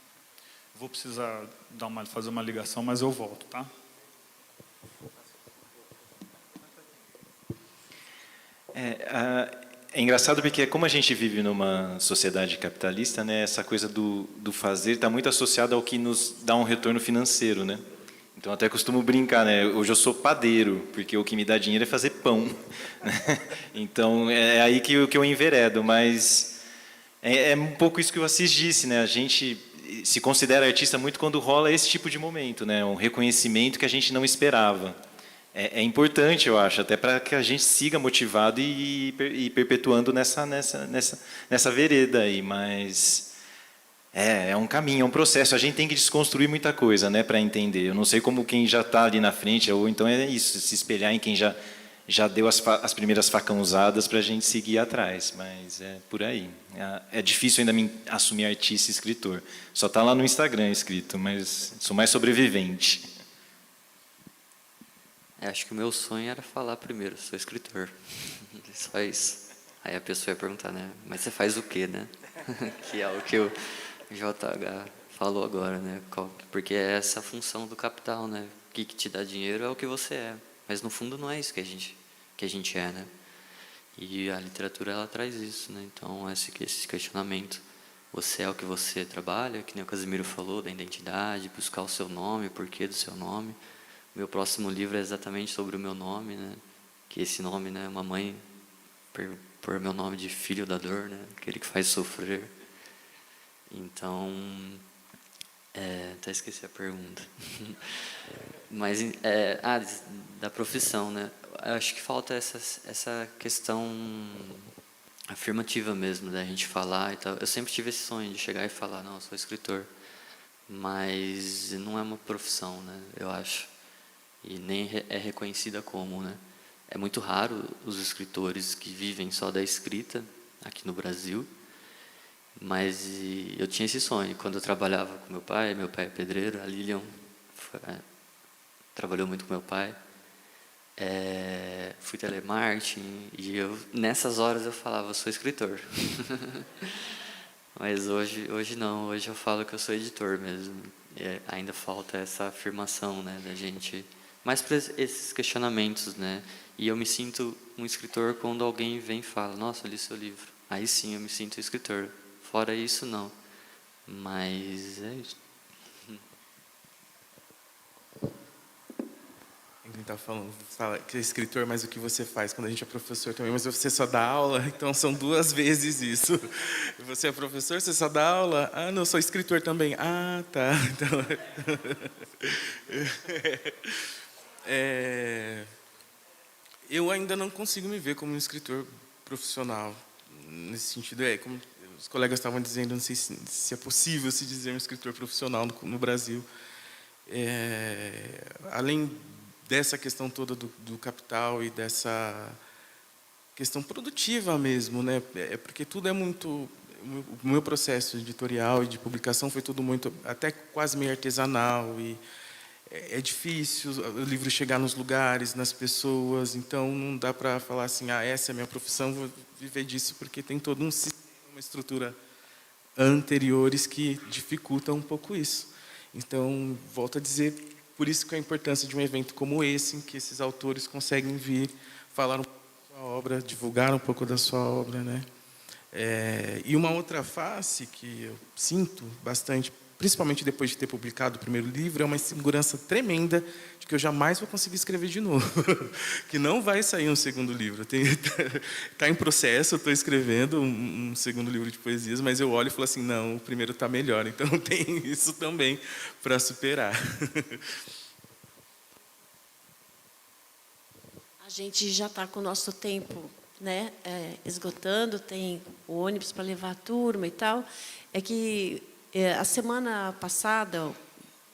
Vou precisar fazer uma ligação, mas eu volto, tá? É engraçado porque como a gente vive numa sociedade capitalista, né, essa coisa do fazer está muito associada ao que nos dá um retorno financeiro, né? Então até costumo brincar, né? Hoje eu sou padeiro, porque o que me dá dinheiro é fazer pão. Né? Então é aí que eu enveredo, mas é um pouco isso que o Assis disse, né? A gente se considera artista muito quando rola esse tipo de momento, né? Um reconhecimento que a gente não esperava. É importante, eu acho, até para que a gente siga motivado e perpetuando nessa vereda aí, mas é um caminho, é um processo. A gente tem que desconstruir muita coisa, né, para entender. Eu não sei como quem já está ali na frente, ou então é isso, se espelhar em quem já deu as primeiras facãozadas para a gente seguir atrás, mas é por aí. É difícil ainda me assumir artista e escritor. Só está lá no Instagram escrito, mas sou mais sobrevivente. Acho que o meu sonho era falar primeiro, sou escritor. Só isso. Aí a pessoa ia perguntar, né? Mas você faz o quê, né? Que é o que o JH falou agora, né? Porque é essa função do capital, né? O que te dá dinheiro é o que você é. Mas no fundo não é isso que a gente é, né? E a literatura, ela traz isso, né? Então, esse questionamento. Você é o que você trabalha, que nem o Casimiro falou, da identidade, buscar o seu nome, o porquê do seu nome. Meu próximo livro é exatamente sobre o meu nome, né? Que esse nome, né? Uma mãe por meu nome de filho da dor, né? Aquele que faz sofrer. Então, até esqueci a pergunta. Mas da profissão, né? Eu acho que falta essa questão afirmativa mesmo, da gente falar e tal. Eu sempre tive esse sonho de chegar e falar, não, eu sou escritor. Mas não é uma profissão, né? Eu acho. E nem é reconhecida como, né? É muito raro os escritores que vivem só da escrita aqui no Brasil, mas eu tinha esse sonho. Quando eu trabalhava com meu pai é pedreiro, a Lilian trabalhou muito com meu pai, fui telemarketing, e nessas horas eu falava, eu sou escritor. Mas hoje não, hoje eu falo que eu sou editor mesmo. Ainda falta essa afirmação, né, da gente... Mas para esses questionamentos, né? E eu me sinto um escritor quando alguém vem e fala, nossa, eu li seu livro. Aí sim eu me sinto escritor. Fora isso, não. Mas é isso. Quem está falando, fala que é escritor, mas o que você faz quando a gente é professor também? Mas você só dá aula? Então são 2 vezes isso. Você é professor, você só dá aula? Ah, não, sou escritor também. Ah, tá. Então... eu ainda não consigo me ver como um escritor profissional. Nesse sentido, como os colegas estavam dizendo, não sei se é possível se dizer um escritor profissional no Brasil. Além dessa questão toda do capital e dessa questão produtiva mesmo, né? Porque tudo é muito... O meu processo editorial e de publicação foi tudo muito, até quase meio artesanal, e é difícil o livro chegar nos lugares, nas pessoas, então não dá para falar assim, essa é a minha profissão, vou viver disso, porque tem todo um sistema, uma estrutura anteriores que dificultam um pouco isso. Então, volto a dizer, por isso que a importância de um evento como esse, em que esses autores conseguem vir falar um pouco da sua obra, divulgar um pouco da sua obra, né? E uma outra face que eu sinto bastante, principalmente depois de ter publicado o primeiro livro, é uma insegurança tremenda de que eu jamais vou conseguir escrever de novo, que não vai sair um segundo livro. Está em processo, eu estou escrevendo um segundo livro de poesias, mas eu olho e falo assim, não, o primeiro está melhor, então tem isso também para superar. A gente já está com o nosso tempo, né, esgotando, tem o ônibus para levar a turma e tal. É que a semana passada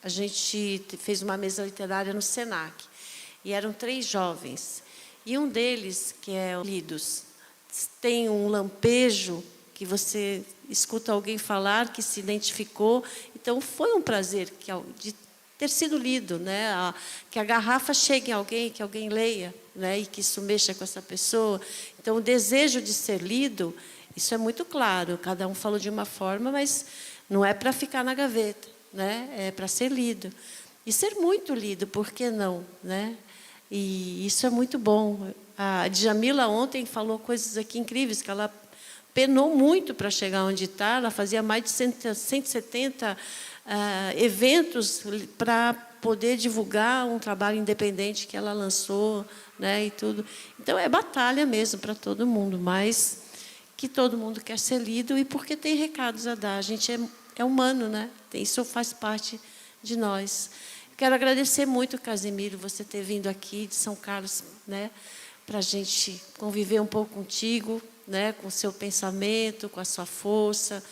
a gente fez uma mesa literária no Senac e eram 3 jovens, e um deles, que é o Lidos, tem um lampejo, que você escuta alguém falar, que se identificou. Então, foi um prazer de ter sido lido, né? Que a garrafa chegue em alguém, que alguém leia, né? E que isso mexa com essa pessoa. Então, o desejo de ser lido, isso é muito claro. Cada um falou de uma forma, mas não é para ficar na gaveta, né? É para ser lido. E ser muito lido, por que não, né? E isso é muito bom. A Djamila ontem falou coisas aqui incríveis, que ela penou muito para chegar onde está. Ela fazia mais de 170 eventos para poder divulgar um trabalho independente que ela lançou, né, e tudo. Então, é batalha mesmo para todo mundo, mas que todo mundo quer ser lido, e porque tem recados a dar. A gente é humano, né? Isso faz parte de nós. Quero agradecer muito, Casimiro, você ter vindo aqui de São Carlos, né, para a gente conviver um pouco contigo, né, com o seu pensamento, com a sua força.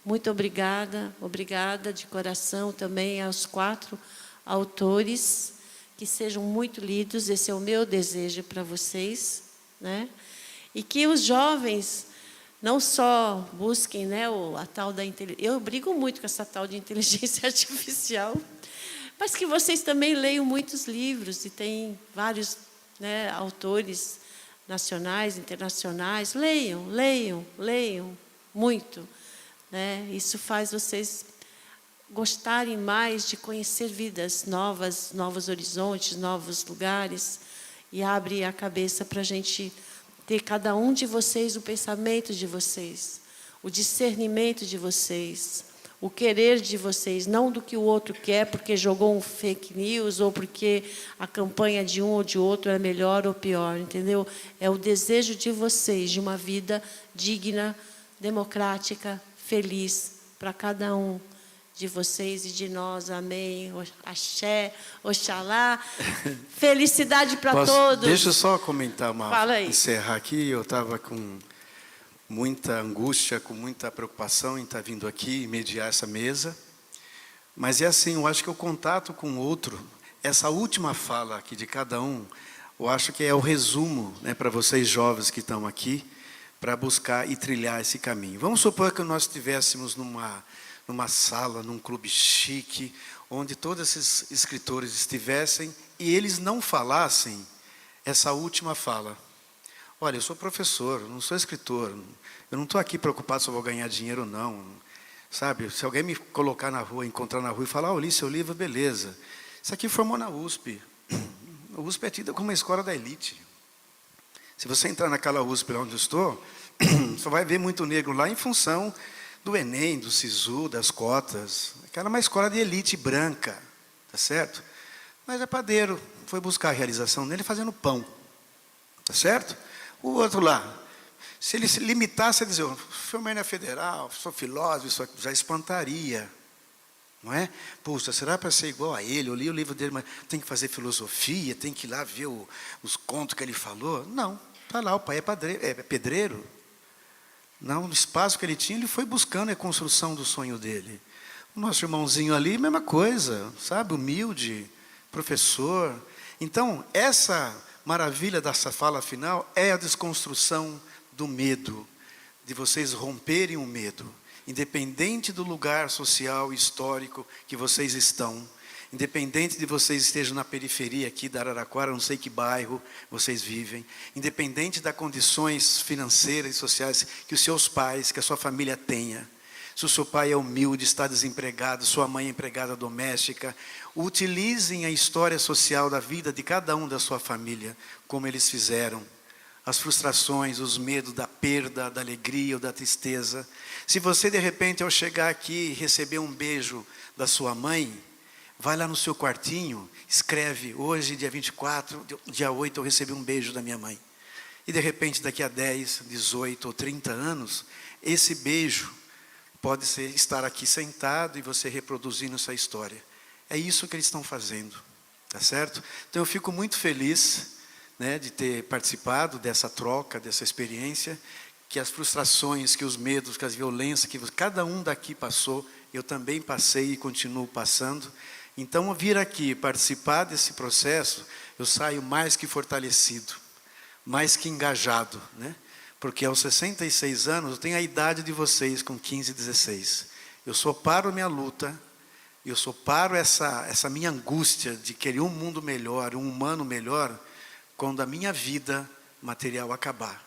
Muito obrigada, obrigada de coração também aos 4 autores, que sejam muito lidos, esse é o meu desejo para vocês, né? E que os jovens não só busquem, né, a tal da inteligência, eu brigo muito com essa tal de inteligência artificial, mas que vocês também leiam muitos livros, e tem vários, né, autores nacionais, internacionais, leiam muito. Né? Isso faz vocês gostarem mais de conhecer vidas novas, novos horizontes, novos lugares, e abre a cabeça para a gente ter, cada um de vocês, o pensamento de vocês, o discernimento de vocês, o querer de vocês, não do que o outro quer, porque jogou um fake news, ou porque a campanha de um ou de outro é melhor ou pior, entendeu? É o desejo de vocês, de uma vida digna, democrática, feliz para cada um de vocês e de nós. Amém. Axé, Oxalá. Felicidade para todos. Deixa eu só comentar Fala aí. encerrar aqui. Eu estava com muita angústia, com muita preocupação em estar vindo aqui e mediar essa mesa. Mas é assim, eu acho que o contato com o outro, essa última fala aqui de cada um, eu acho que é o resumo, né, para vocês jovens que estão aqui, para buscar e trilhar esse caminho. Vamos supor que nós estivéssemos numa sala, num clube chique, onde todos esses escritores estivessem e eles não falassem essa última fala. Olha, eu sou professor, eu não sou escritor, eu não estou aqui preocupado se eu vou ganhar dinheiro ou não. Sabe, se alguém me colocar na rua, encontrar na rua e falar, li seu livro, beleza. Isso aqui formou na USP. A USP é tida como uma escola da elite. Se você entrar naquela USP lá onde eu estou, só vai ver muito negro lá em função do Enem, do SISU, das cotas. Aquela é uma escola de elite branca, tá certo? Mas é padeiro, foi buscar a realização dele fazendo pão, tá certo? O outro lá, se ele se limitasse a dizer, eu formei na Federal, sou filósofo, isso já espantaria, não é? Puxa, será para ser igual a ele? Eu li o livro dele, mas tem que fazer filosofia, tem que ir lá ver os contos que ele falou? Não, está lá, o pai é pedreiro. Não, no espaço que ele tinha, ele foi buscando a construção do sonho dele. O nosso irmãozinho ali, mesma coisa, sabe? Humilde, professor. Então, essa maravilha dessa fala final é a desconstrução do medo, de vocês romperem o medo, independente do lugar social e histórico que vocês estão, independente de vocês estejam na periferia aqui da Araraquara, não sei que bairro vocês vivem, independente das condições financeiras e sociais que os seus pais, que a sua família tenha. Se o seu pai é humilde, está desempregado, sua mãe é empregada doméstica, utilizem a história social da vida de cada um da sua família, como eles fizeram. As frustrações, os medos da perda, da alegria ou da tristeza. Se você, de repente, ao chegar aqui e receber um beijo da sua mãe, vai lá no seu quartinho, escreve, hoje, dia 24, dia 8, eu recebi um beijo da minha mãe. E, de repente, daqui a 10, 18 ou 30 anos, esse beijo pode estar aqui sentado e você reproduzindo essa história. É isso que eles estão fazendo, tá certo? Então, eu fico muito feliz, né, de ter participado dessa troca, dessa experiência, que as frustrações, que os medos, que as violências, que cada um daqui passou, eu também passei e continuo passando. Então, vir aqui participar desse processo, eu saio mais que fortalecido, mais que engajado, né? porque aos 66 anos eu tenho a idade de vocês com 15, 16. Eu só paro minha luta, eu só paro essa minha angústia de querer um mundo melhor, um humano melhor, quando a minha vida material acabar.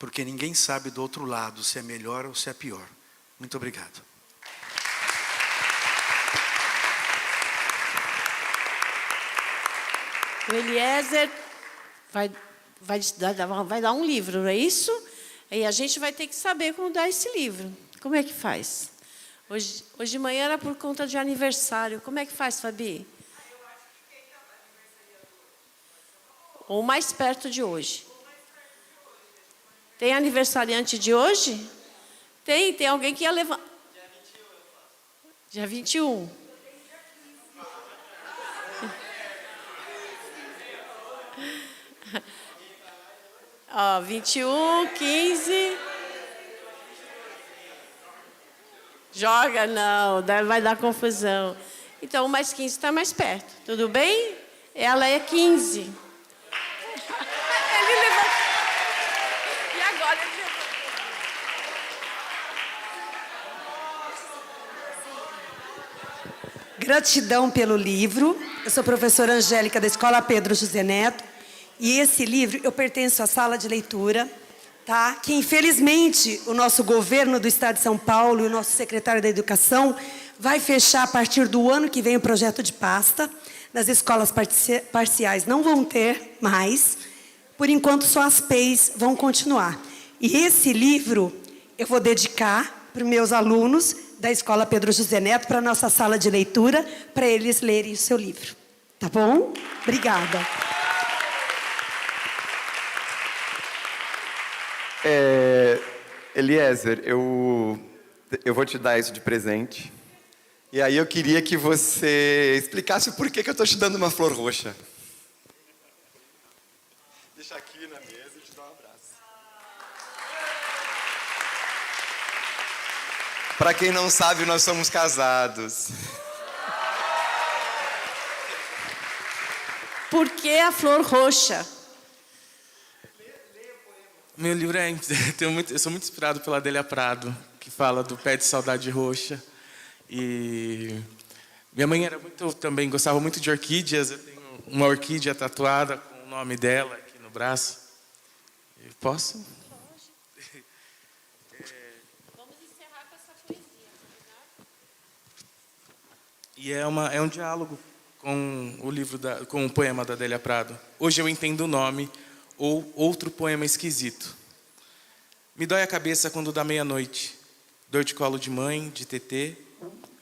Porque ninguém sabe do outro lado se é melhor ou se é pior. Muito obrigado. O Eliezer vai dar um livro, não é isso? E a gente vai ter que saber como dar esse livro. Como é que faz? Hoje de manhã era por conta de aniversário. Como é que faz, Fabi? Ou mais perto de hoje. Tem aniversariante de hoje? Tem alguém que ia levar. Dia 21. Ó, 21, 15. Joga, não, vai dar confusão. Então, o mais 15 está mais perto. Tudo bem? Ela é 15. Ele levantou. E agora ele levantou. Gratidão pelo livro. Eu sou professora Angélica da Escola Pedro José Neto. E esse livro, eu pertenço à sala de leitura, tá? Que infelizmente o nosso governo do Estado de São Paulo e o nosso secretário da Educação vai fechar a partir do ano que vem o projeto de pasta. Nas escolas parciais não vão ter mais. Por enquanto, só as PEIs vão continuar. E esse livro eu vou dedicar para os meus alunos da Escola Pedro José Neto, para a nossa sala de leitura, para eles lerem o seu livro. Tá bom? Obrigada. Eliezer, eu vou te dar isso de presente. E aí eu queria que você explicasse o porquê que eu estou te dando uma flor roxa. Deixa aqui na mesa e te dar um abraço. Para quem não sabe, nós somos casados. Por que a flor roxa? Meu livro eu sou muito inspirado pela Adélia Prado, que fala do pé de saudade roxa. E minha mãe também gostava muito de orquídeas. Eu tenho uma orquídea tatuada com o nome dela aqui no braço. Posso? Pode. Vamos encerrar com essa poesia. E é um diálogo com com o poema da Adélia Prado. Hoje eu entendo o nome, ou outro poema esquisito. Me dói a cabeça quando dá meia-noite. Dor de colo de mãe, de tetê.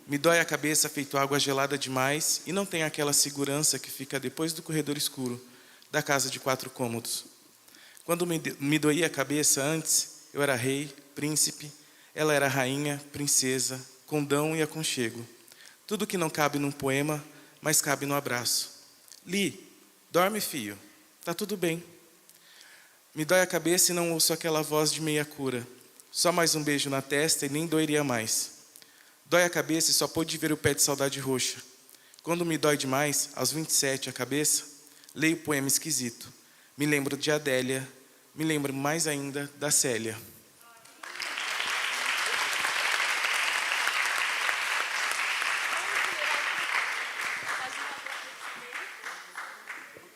Me dói a cabeça feito água gelada demais e não tem aquela segurança que fica depois do corredor escuro da casa de 4 cômodos. Quando me doía a cabeça antes, eu era rei, príncipe, ela era rainha, princesa, condão e aconchego. Tudo que não cabe num poema, mas cabe no abraço. Li, dorme, fio. Tá tudo bem. Me dói a cabeça e não ouço aquela voz de meia cura. Só mais um beijo na testa e nem doeria mais. Dói a cabeça e só pude ver o pé de saudade roxa. Quando me dói demais, aos 27 a cabeça, leio o poema esquisito. Me lembro de Adélia, me lembro mais ainda da Célia.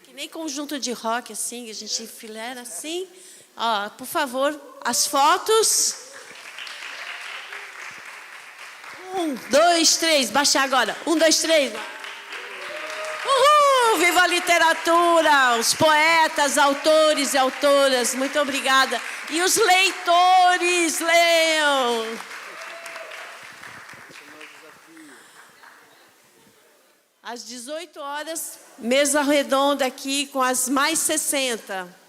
Que nem conjunto de rock, assim, a gente enfileira assim. Ó, por favor, as fotos. 1, 2, 3, baixa agora. 1, 2, 3. Uhul! Viva a literatura! Os poetas, autores e autoras, muito obrigada. E os leitores, leiam! Às 18 horas, mesa redonda aqui com as mais 60.